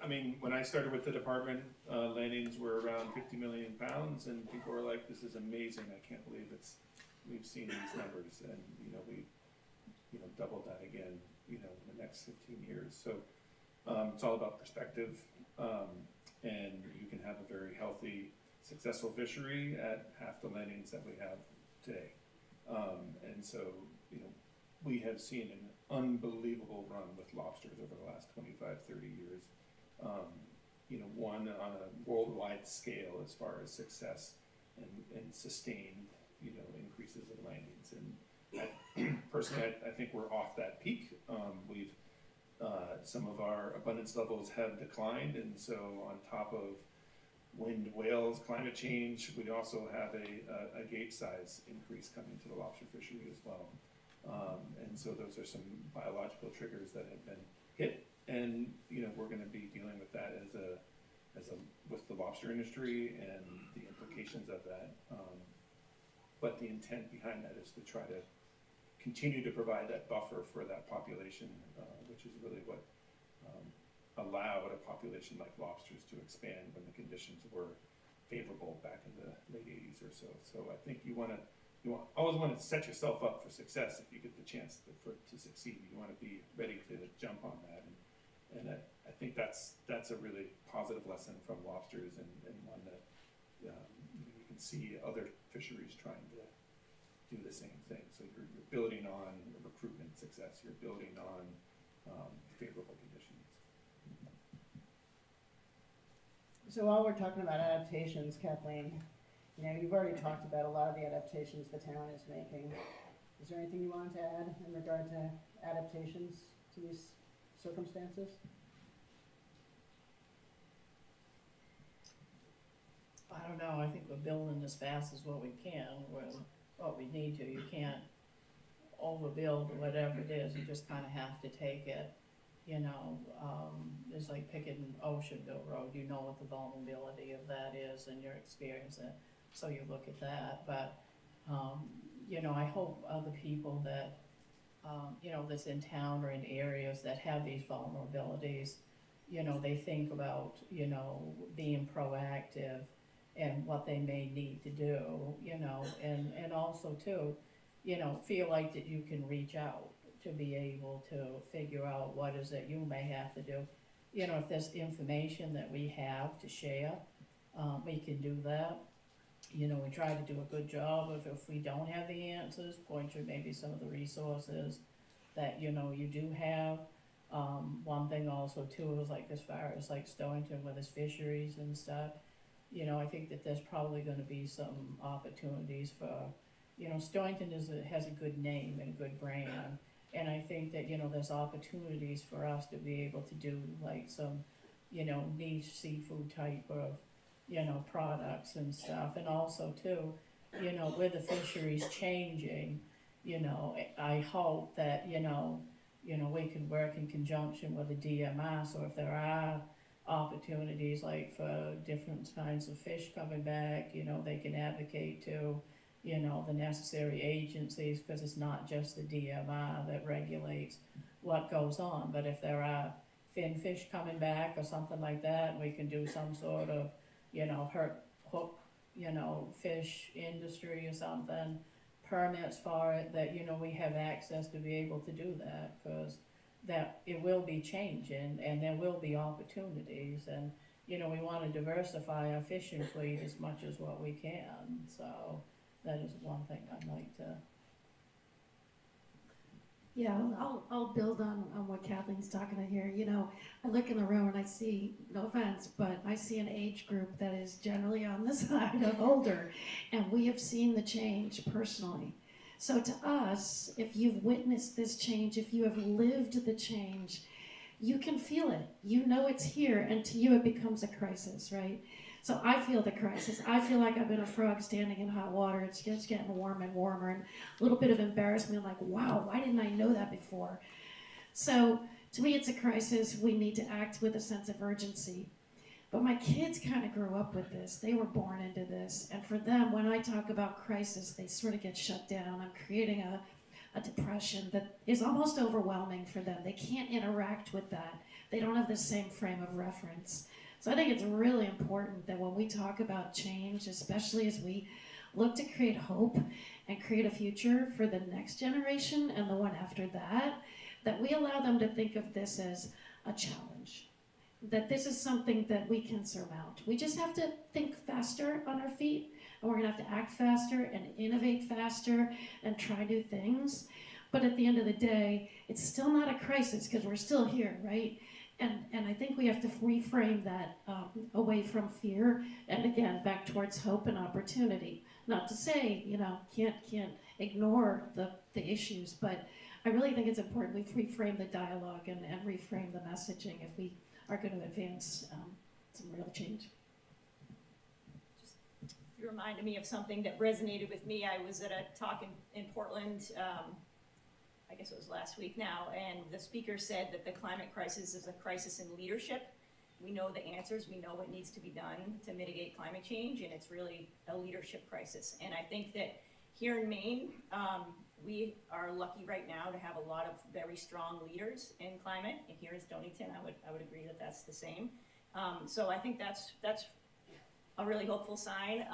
I mean, when I started with the department, landings were around 50 million pounds, and people were like, "This is amazing! I can't believe we've seen these numbers," and we doubled that again, in the next 15 years. So it's all about perspective, and you can have a very healthy, successful fishery at half the landings that we have today. And so, we have seen an unbelievable run with lobsters over the last 25, 30 years. One on a worldwide scale as far as success and sustained, increases in landings. And personally, I think we're off that peak. Some of our abundance levels have declined, and so on top of wind, whales, climate change, we also have a gauge size increase coming to the lobster fishery as well. And so those are some biological triggers that have been hit, and we're going to be dealing with that with the lobster industry and the implications of that. But the intent behind that is to try to continue to provide that buffer for that population, which is really what allowed a population like lobsters to expand when the conditions were favorable back in the late 80s or so. So I think you always want to set yourself up for success if you get the chance to succeed. You want to be ready to jump on that, and I think that's a really positive lesson from lobsters, and one that you can see other fisheries trying to do the same thing. So you're building on recruitment success. You're building on favorable conditions. So while we're talking about adaptations, Kathleen, you've already talked about a lot of the adaptations the town is making. Is there anything you wanted to add in regard to adaptations to these circumstances? I don't know, I think we're building as fast as what we can, what we need to. You can't overbuild or whatever it is, you just kind of have to take it. It's like picking Oceanville Road, you know what the vulnerability of that is and your experience, so you look at that. But, I hope other people that, that's in town or in areas that have these vulnerabilities, they think about, being proactive and what they may need to do, and also too, feel like that you can reach out to be able to figure out what is it you may have to do. If there's information that we have to share, we can do that. We try to do a good job of, if we don't have the answers, point to maybe some of the resources that, you do have. One thing also too is like, as far as like Stonington with its fisheries and stuff, I think that there's probably going to be some opportunities for, Stonington has a good name and a good brand. And I think that, there's opportunities for us to be able to do like some, niche seafood type of, products and stuff. And also too, with the fisheries changing, I hope that, we can work in conjunction with the DMR. So if there are opportunities, like for different kinds of fish coming back, you know, they can advocate to, you know, the necessary agencies, because it's not just the DMR that regulates what goes on, but if there are fin fish coming back or something like that, we can do some sort of, you know, hook, you know, fish industry or something, permits for it, that, you know, we have access to be able to do that, because that it will be changing and there will be opportunities, and, you know, we want to diversify our fishing fleet as much as what we can, so that is one thing I'd like to. Yeah, I'll build on what Kathleen's talking about here. You know, I look in the room and I see, no offense, but I see an age group that is generally on the side of older, and we have seen the change personally. So to us, if you've witnessed this change, if you have lived the change, you can feel it. You know it's here, and to you it becomes a crisis, right? So I feel the crisis. I feel like I've been a frog standing in hot water. It's just getting warmer and warmer, and a little bit of embarrassment, like, wow, why didn't I know that before? So to me, it's a crisis. We need to act with a sense of urgency. But my kids kind of grew up with this. They were born into this. And for them, when I talk about crisis, they sort of get shut down. I'm creating a depression that is almost overwhelming for them. They can't interact with that. They don't have the same frame of reference. So I think it's really important that when we talk about change, especially as we look to create hope and create a future for the next generation and the one after that, that we allow them to think of this as a challenge, that this is something that we can surmount. We just have to think faster on our feet, and we're gonna have to act faster and innovate faster and try new things. But at the end of the day, it's still not a crisis because we're still here, right? And I think we have to reframe that away from fear and again back towards hope and opportunity. Not to say, you know, can't ignore the issues, but I really think it's important we reframe the dialogue and reframe the messaging if we are going to advance some real change. You reminded me of something that resonated with me. I was at a talk in Portland, I guess it was last week now, and the speaker said that the climate crisis is a crisis in leadership. We know the answers, we know what needs to be done to mitigate climate change, and it's really a leadership crisis. And I think that here in Maine, we are lucky right now to have a lot of very strong leaders in climate. And here in Stonington, I would agree that that's the same. So I think that's a really hopeful sign.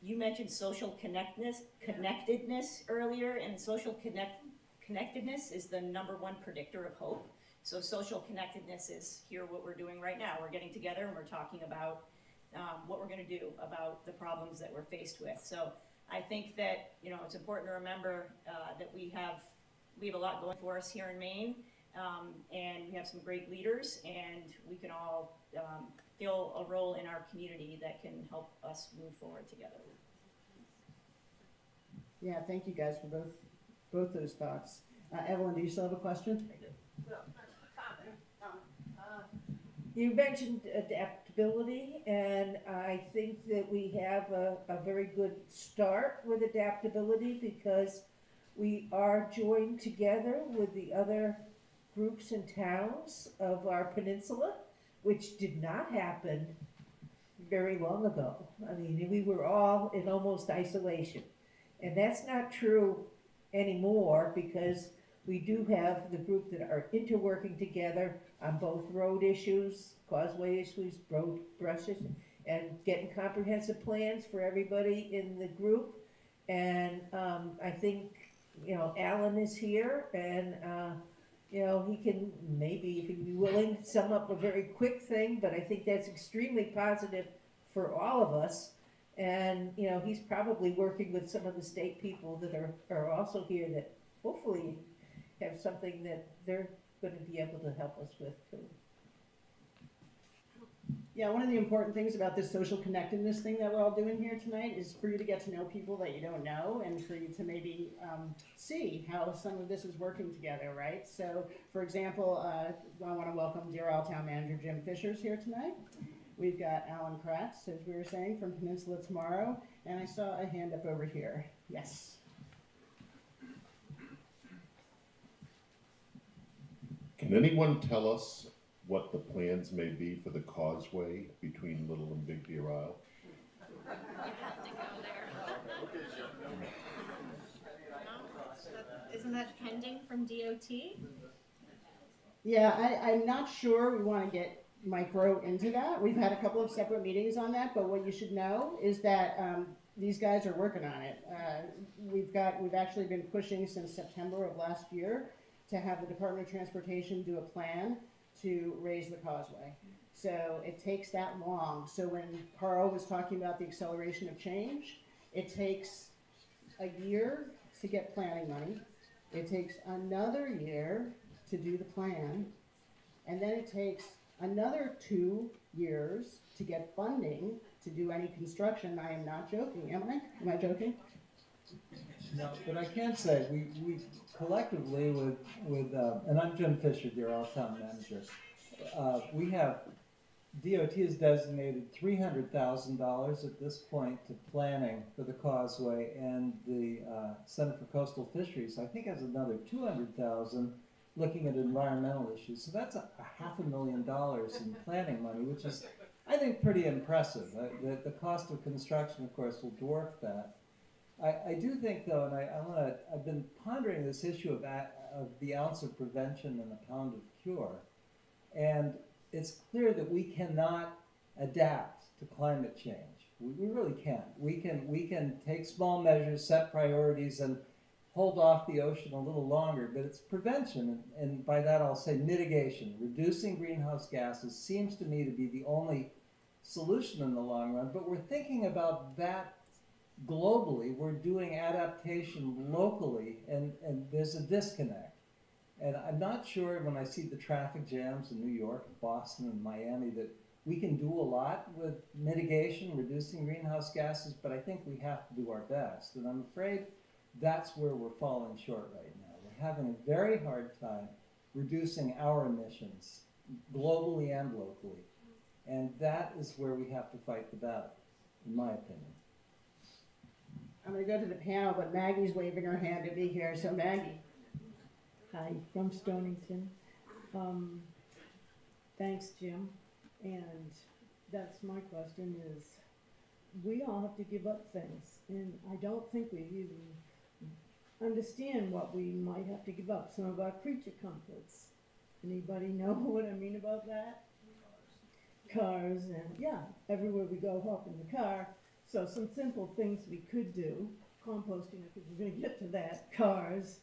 You mentioned social connectedness earlier, and social connectedness is the #1 predictor of hope. So social connectedness is here what we're doing right now. We're getting together and we're talking about what we're going to do about the problems that we're faced with. So I think that, you know, it's important to remember that we have a lot going for us here in Maine, and we have some great leaders, and we can all fill a role in our community that can help us move forward together. Yeah, thank you guys for both those thoughts. Evelyn, do you still have a question? I do. Well, not a comment. You mentioned adaptability, and I think that we have a very good start with adaptability because we are joined together with the other groups and towns of our peninsula, which did not happen very long ago. I mean, we were all in almost isolation. And that's not true anymore because we do have the group that are interworking together on both road issues, causeway issues, road brushes, and getting comprehensive plans for everybody in the group. And I think, you know, Alan is here, and you know, he can maybe, if he'd be willing, sum up a very quick thing, but I think that's extremely positive for all of us. And, you know, he's probably working with some of the state people that are also here that hopefully have something that they're going to be able to help us with too. Yeah, one of the important things about this social connectedness thing that we're all doing here tonight is for you to get to know people that you don't know, and for you to maybe see how some of this is working together, right? So, for example, I want to welcome dear old Town Manager Jim Fisher's here tonight. We've got Alan Kratz, as we were saying, from Peninsula Tomorrow, and I saw a hand up over here. Yes. Can anyone tell us what the plans may be for the causeway between Little and Big Deer Isle? You have to go there. Isn't that pending from DOT? Yeah, I'm not sure we want to get micro into that. We've had a couple of separate meetings on that, but what you should know is that these guys are working on it. We've actually been pushing since September of last year to have the Department of Transportation do a plan to raise the causeway. So it takes that long. So when Carl was talking about the acceleration of change, it takes a year to get planning money. It takes another year to do the plan, and then it takes another 2 years to get funding to do any construction. I am not joking, am I? Am I joking? No, but I can say, we collectively with and I'm Jim Fisher, the Town Manager, we have, DOT has designated $300,000 at this point to planning for the causeway, and the Center for Coastal Fisheries, I think, has another $200,000 looking at environmental issues. So that's a $500,000 in planning money, which is, I think, pretty impressive. The cost of construction, of course, will dwarf that. I do think, though, and I've been pondering this issue of the ounce of prevention and a pound of cure, and it's clear that we cannot adapt to climate change. We really can't. We can take small measures, set priorities, and hold off the ocean a little longer, but it's prevention, and by that I'll say mitigation. Reducing greenhouse gases seems to me to be the only solution in the long run, but we're thinking about that globally. We're doing adaptation locally, and there's a disconnect. And I'm not sure, when I see the traffic jams in New York, Boston, and Miami, that we can do a lot with mitigation, reducing greenhouse gases, but I think we have to do our best. And I'm afraid that's where we're falling short right now. We're having a very hard time reducing our emissions, globally and locally. And that is where we have to fight the battle, in my opinion. I'm going to go to the panel, but Maggie's waving her hand at me here, so Maggie. Hi, from Stonington. Thanks, Jim. And that's my question is, we all have to give up things, and I don't think we even understand what we might have to give up. Some of our creature comforts. Anybody know what I mean about that? Cars, and yeah, everywhere we go, hop in the car. So some simple things we could do, composting, I think we're gonna get to that, cars.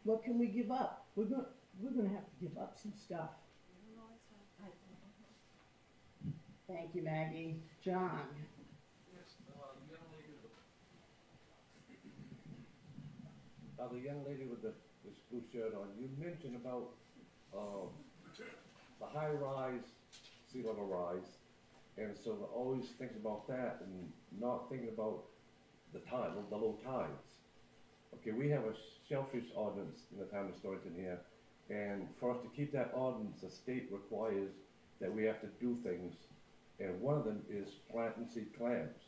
What can we give up? We're gonna have to give up some stuff. Thank you, Maggie. John. The young lady with this blue shirt on, you mentioned about the high rise, sea level rise, and so always thinking about that and not thinking about the tide, the low tides. Okay, we have a shellfish ordinance in the town of Stonington here, and for us to keep that ordinance, the state requires that we have to do things, and one of them is plant and seed clams.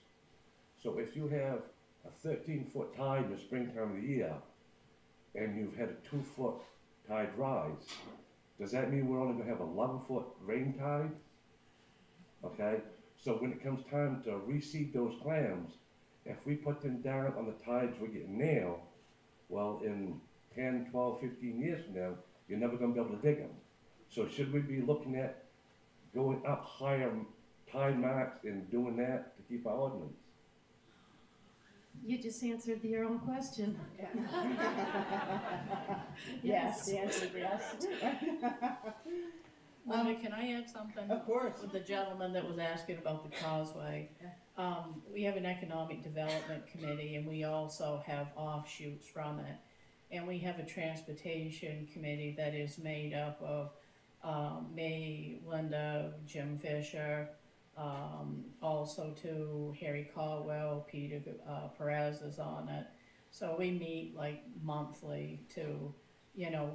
So if you have a 13-foot tide in the springtime of the year, and you've had a 2-foot tide rise, does that mean we're only going to have 11-foot rain tide? Okay, so when it comes time to reseed those clams, if we put them down on the tides we're getting now, well, in 10, 12, 15 years from now, you're never going to be able to dig them. So should we be looking at going up higher tide marks and doing that to keep our ordinance? You just answered your own question. Yes, the answer is yes. Linda, can I add something? Of course. With the gentleman that was asking about the causeway. We have an economic development committee, and we also have offshoots from it. And we have a transportation committee that is made up of me, Linda, Jim Fisher, also too Harry Caldwell, Peter Perez is on it. So we meet like monthly to, you know,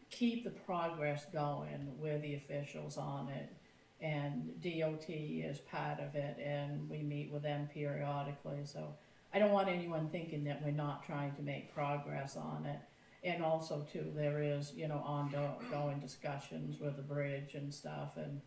keep the progress going. We're the officials on it, and DOT is part of it, and we meet with them periodically. So I don't want anyone thinking that we're not trying to make progress on it. And also too, there is, you know, ongoing discussions with the bridge and stuff, and,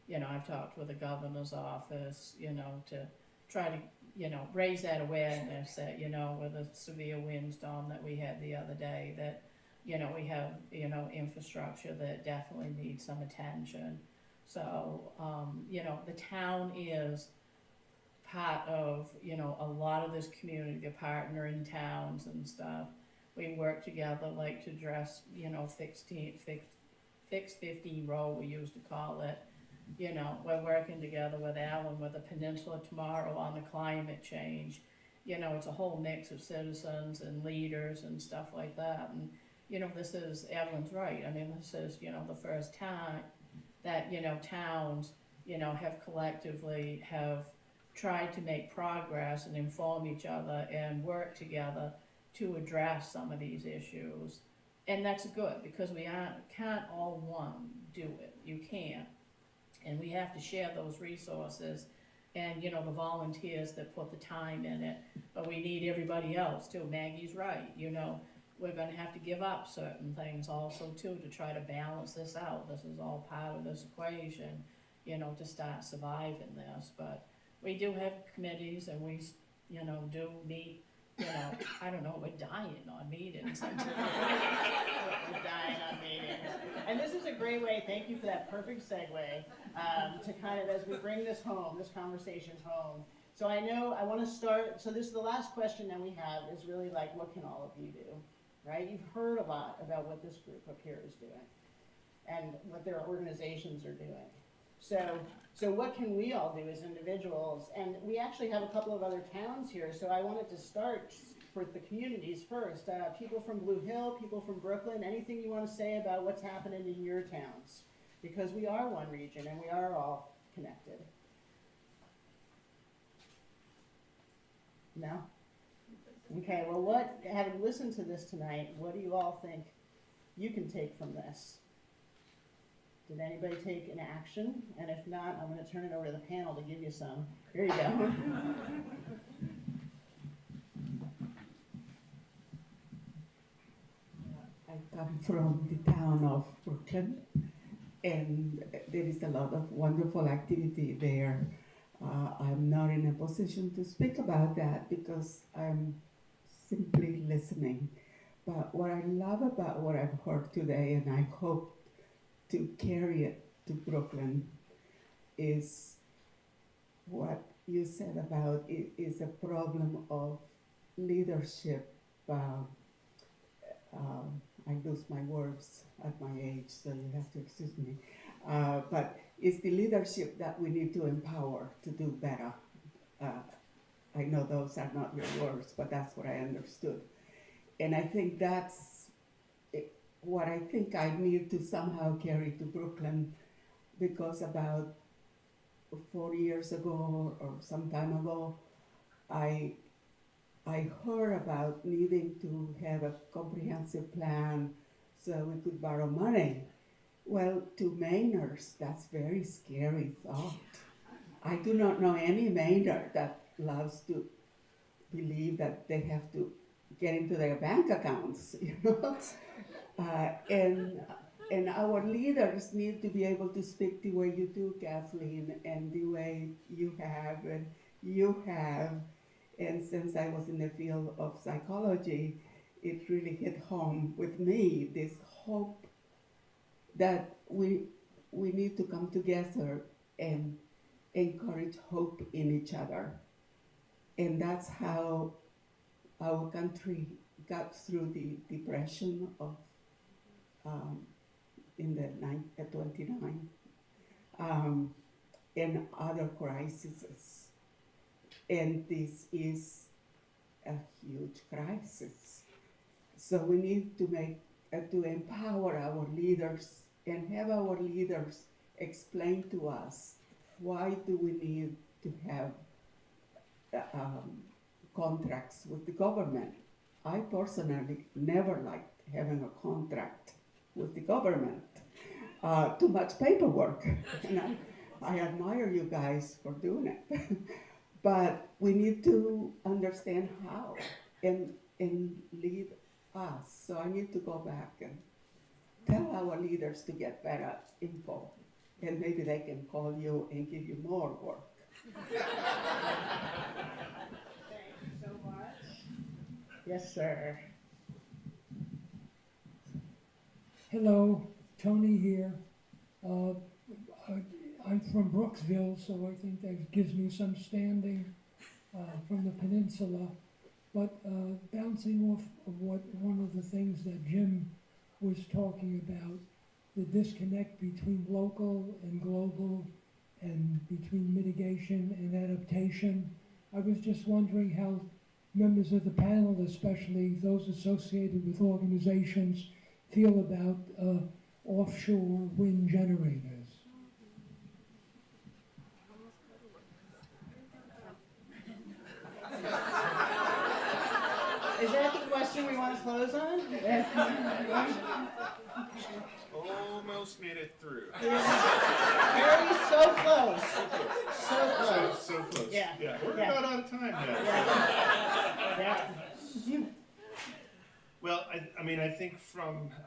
you know, I've talked with the governor's office, you know, to try to, you know, raise that awareness that, you know, with the severe windstorm that we had the other day, that, you know, we have, you know, infrastructure that definitely needs some attention. So, you know, the town is part of, you know, a lot of this community, the partnering towns and stuff. We work together, like, to address, you know, fixed 15 row, we used to call it. You know, we're working together with Alan, with the Peninsula tomorrow on the climate change. You know, it's a whole mix of citizens and leaders and stuff like that. And, you know, this is, Evelyn's right, I mean, this is, you know, the first time that, you know, towns, you know, have collectively have tried to make progress and inform each other and work together to address some of these issues. And that's good, because we can't all one do it. You can't. And we have to share those resources and, you know, the volunteers that put the time in it. But we need everybody else too. Maggie's right, you know, we're gonna have to give up certain things also too to try to balance this out. This is all part of this equation, you know, to start surviving this. But we do have committees, and we, you know, do meet. You know, I don't know, we're dying on meetings. We're dying on meetings. And this is a great way, thank you for that perfect segue, to kind of, as we bring this home, this conversation home. So I know, I want to start, so this is the last question that we have, is really like, what can all of you do, right? You've heard a lot about what this group up here is doing and what their organizations are doing. So what can we all do as individuals? And we actually have a couple of other towns here, so I wanted to start for the communities first. People from Blue Hill, people from Brooklyn, anything you want to say about what's happening in your towns? Because we are one region and we are all connected. No? Okay, well, having listened to this tonight, what do you all think you can take from this? Did anybody take an action? And if not, I'm going to turn it over to the panel to give you some. Here you go. I come from the town of Brooklyn, and there is a lot of wonderful activity there. I'm not in a position to speak about that because I'm simply listening. But what I love about what I've heard today, and I hope to carry it to Brooklyn, is what you said about it is a problem of leadership. I lose my words at my age, so you have to excuse me. But it's the leadership that we need to empower to do better. I know those are not your words, but that's what I understood. And I think that's what I think I need to somehow carry to Brooklyn, because about 4 years ago or some time ago, I heard about needing to have a comprehensive plan so we could borrow money. Well, to Mainers, that's very scary thought. I do not know any Mainer that loves to believe that they have to get into their bank accounts, you know? And our leaders need to be able to speak the way you do, Kathleen, and the way you have, and you have. And since I was in the field of psychology, it really hit home with me, this hope that we need to come together and encourage hope in each other. And that's how our country got through the depression of in the 29 and other crises. And this is a huge crisis. So we need to to empower our leaders and have our leaders explain to us, why do we need to have contracts with the government? I personally never liked having a contract with the government. Too much paperwork. And I admire you guys for doing it. But we need to understand how and lead us. So I need to go back and tell our leaders to get better info. And maybe they can call you and give you more work. Thank you so much. Yes, sir. Hello, Tony here. I'm from Brooksville, so I think that gives me some standing from the peninsula. But bouncing off of one of the things that Jim was talking about, the disconnect between local and global and between mitigation and adaptation, I was just wondering how members of the panel, especially those associated with organizations, feel about offshore wind generators. Is that the question we want to close on? Almost made it through. Very so close. So close. So close. Yeah. We're Yeah. about out of time now. Yeah. Well, I mean, I think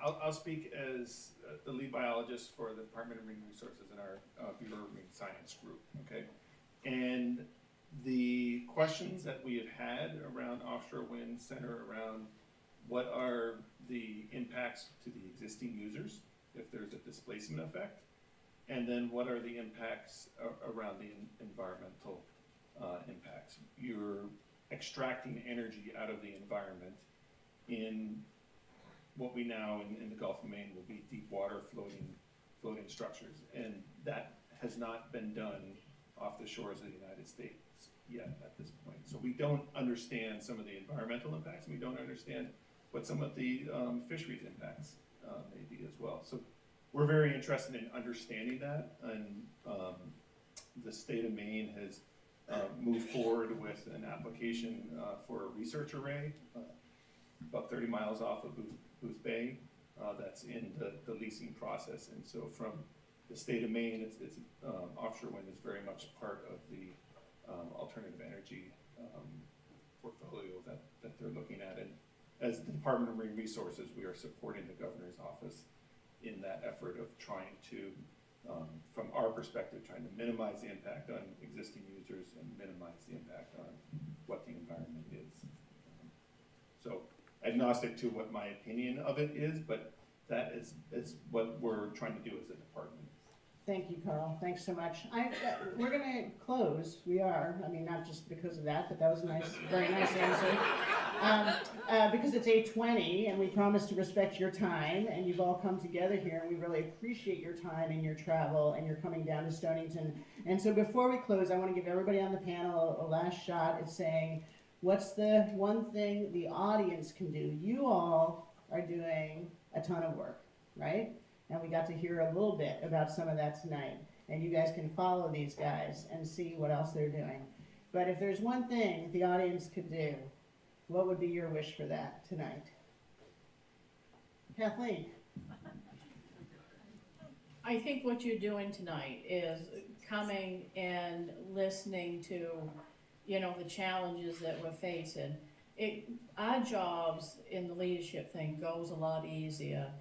I'll speak as the lead biologist for the Department of Marine Resources in our Bureau of Marine Science group, okay? And the questions that we have had around offshore wind center around what are the impacts to the existing users, if there's a displacement effect, and then what are the impacts around the environmental impacts. You're extracting energy out of the environment in what we now in the Gulf of Maine will be deep water floating structures, and that has not been done off the shores of the United States yet at this point. So we don't understand some of the environmental impacts, and we don't understand what some of the fisheries impacts may be as well. So we're very interested in understanding that, and the state of Maine has moved forward with an application for a research array about 30 miles off of Booth Bay. That's in the leasing process, and so from the state of Maine, it's offshore wind is very much part of the alternative energy portfolio that they're looking at. And as the Department of Marine Resources, we are supporting the governor's office in that effort of trying to, from our perspective, trying to minimize the impact on existing users and minimize the impact on what the environment is. So agnostic to what my opinion of it is, but that is what we're trying to do as a department. Thank you, Carl. Thanks so much. We're going to close. We are. I mean, not just because of that, but that was a nice, very nice answer. Because it's 8:20, and we promise to respect your time, and you've all come together here, and we really appreciate your time and your travel, and you're coming down to Stonington. And so before we close, I want to give everybody on the panel a last shot at saying, what's the one thing the audience can do? You all are doing a ton of work, right? And we got to hear a little bit about some of that tonight. And you guys can follow these guys and see what else they're doing. But if there's one thing the audience could do, what would be your wish for that tonight? Kathleen? I think what you're doing tonight is coming and listening to, the challenges that we're facing. Our jobs in the leadership thing goes a lot easier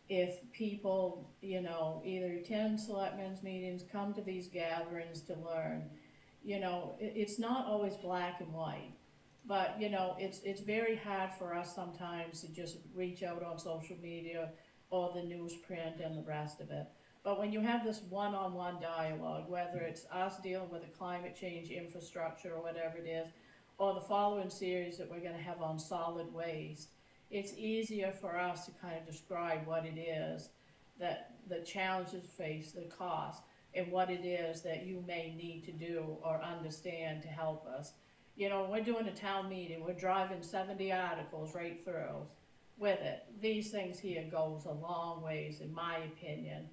if people, either attend selectmen's meetings, come to these gatherings to learn. It's not always black and white, but it's very hard for us sometimes to just reach out on social media or the newsprint and the rest of it. But when you have this one-on-one dialogue, whether it's us dealing with the climate change infrastructure or whatever it is, or the following series that we're going to have on solid waste, it's easier for us to kind of describe what it is that the challenges face, the cost, and what it is that you may need to do or understand to help us. We're doing a town meeting, we're driving 70 articles right through with it. These things here goes a long ways, in my opinion,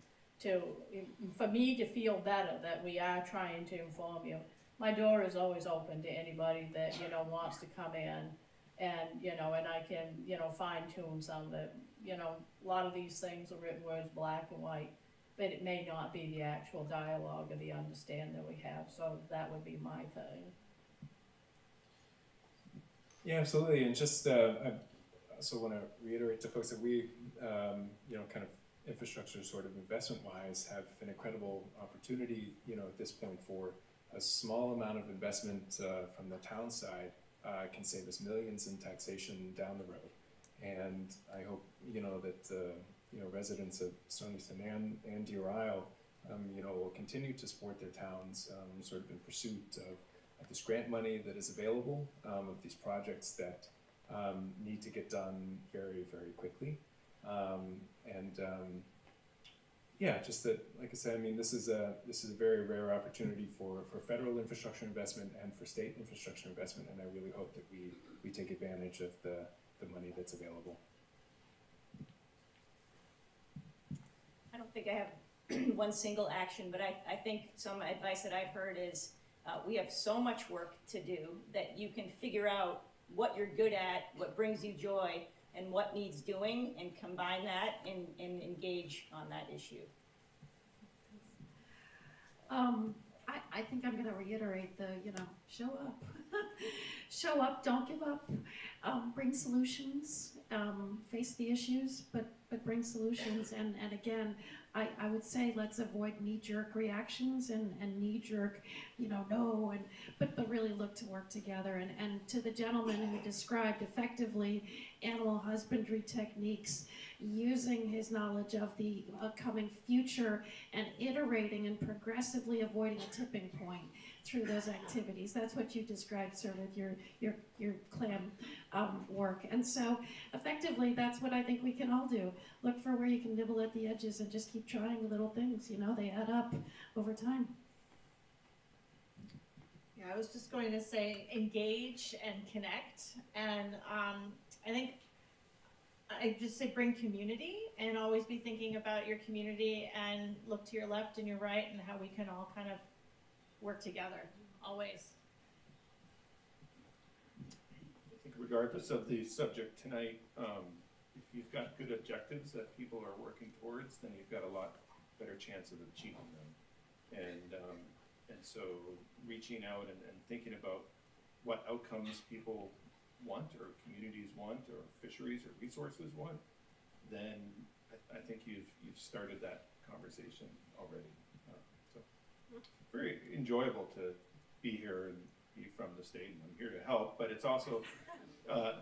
for me to feel better that we are trying to inform you. My door is always open to anybody that, wants to come in. And, and I can, fine tune some of it. A lot of these things are written words black and white, but it may not be the actual dialogue or the understanding that we have. So that would be my thing. Yeah, absolutely. And just, also want to reiterate to folks that we, kind of infrastructure sort of investment-wise, have an incredible opportunity, at this point for a small amount of investment from the town side can save us millions in taxation down the road. And I hope, that, residents of Stonington and Deer Isle, will continue to support their towns sort of in pursuit of this grant money that is available, of these projects that need to get done very, very quickly. Just that, like I said, I mean, this is a very rare opportunity for federal infrastructure investment and for state infrastructure investment, and I really hope that we take advantage of the money that's available. I don't think I have one single action, but I think some advice that I've heard is we have so much work to do that you can figure out what you're good at, what brings you joy, and what needs doing, and combine that and engage on that issue. I think I'm going to reiterate the, show up. Show up, don't give up, bring solutions, face the issues, but bring solutions. And again, I would say let's avoid knee-jerk reactions and knee-jerk, no, but really look to work together. And to the gentleman who described effectively animal husbandry techniques, using his knowledge of the coming future and iterating and progressively avoiding a tipping point through those activities. That's what you described, sir, with your clam work. And so effectively, that's what I think we can all do. Look for where you can nibble at the edges and just keep trying little things. They add up over time. Yeah, I was just going to say engage and connect, and I think I just say bring community and always be thinking about your community and look to your left and your right and how we can all kind of work together, always. I think regardless of the subject tonight, if you've got good objectives that people are working towards, then you've got a lot better chance of achieving them. And so reaching out and thinking about what outcomes people want, or communities want, or fisheries or resources want, then I think you've started that conversation already. So very enjoyable to be here and be from the state, and I'm here to help, but it's also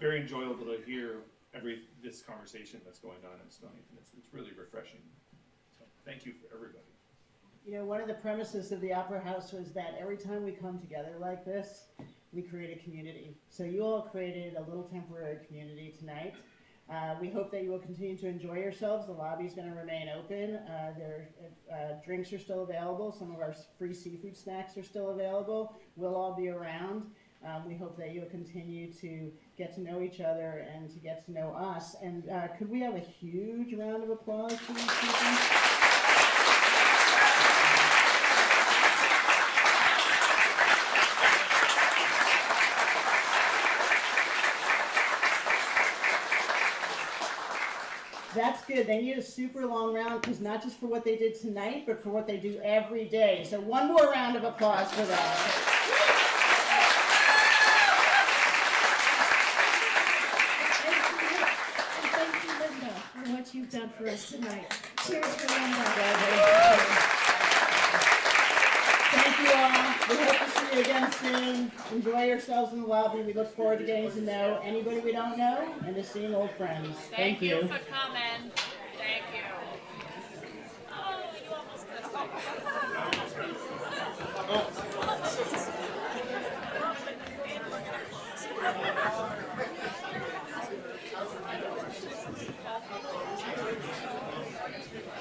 very enjoyable to hear this conversation that's going on in Stonington. It's really refreshing. So thank you for everybody. One of the premises of the Opera House was that every time we come together like this, we create a community. So you all created a little temporary community tonight. We hope that you will continue to enjoy yourselves. The lobby is going to remain open. Drinks are still available. Some of our free seafood snacks are still available. We'll all be around. We hope that you'll continue to get to know each other and to get to know us. And could we have a huge round of applause for these people? That's good. They need a super long round, because not just for what they did tonight, but for what they do every day. So one more round of applause for that. Thank you, Linda, for what you've done for us tonight. Cheers for Linda. Thank you all. We hope to see you again soon. Enjoy yourselves in the lobby. We look forward to getting to know anybody we don't know and to seeing old friends. Thank you for coming. Thank you. Oh, you almost got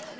it.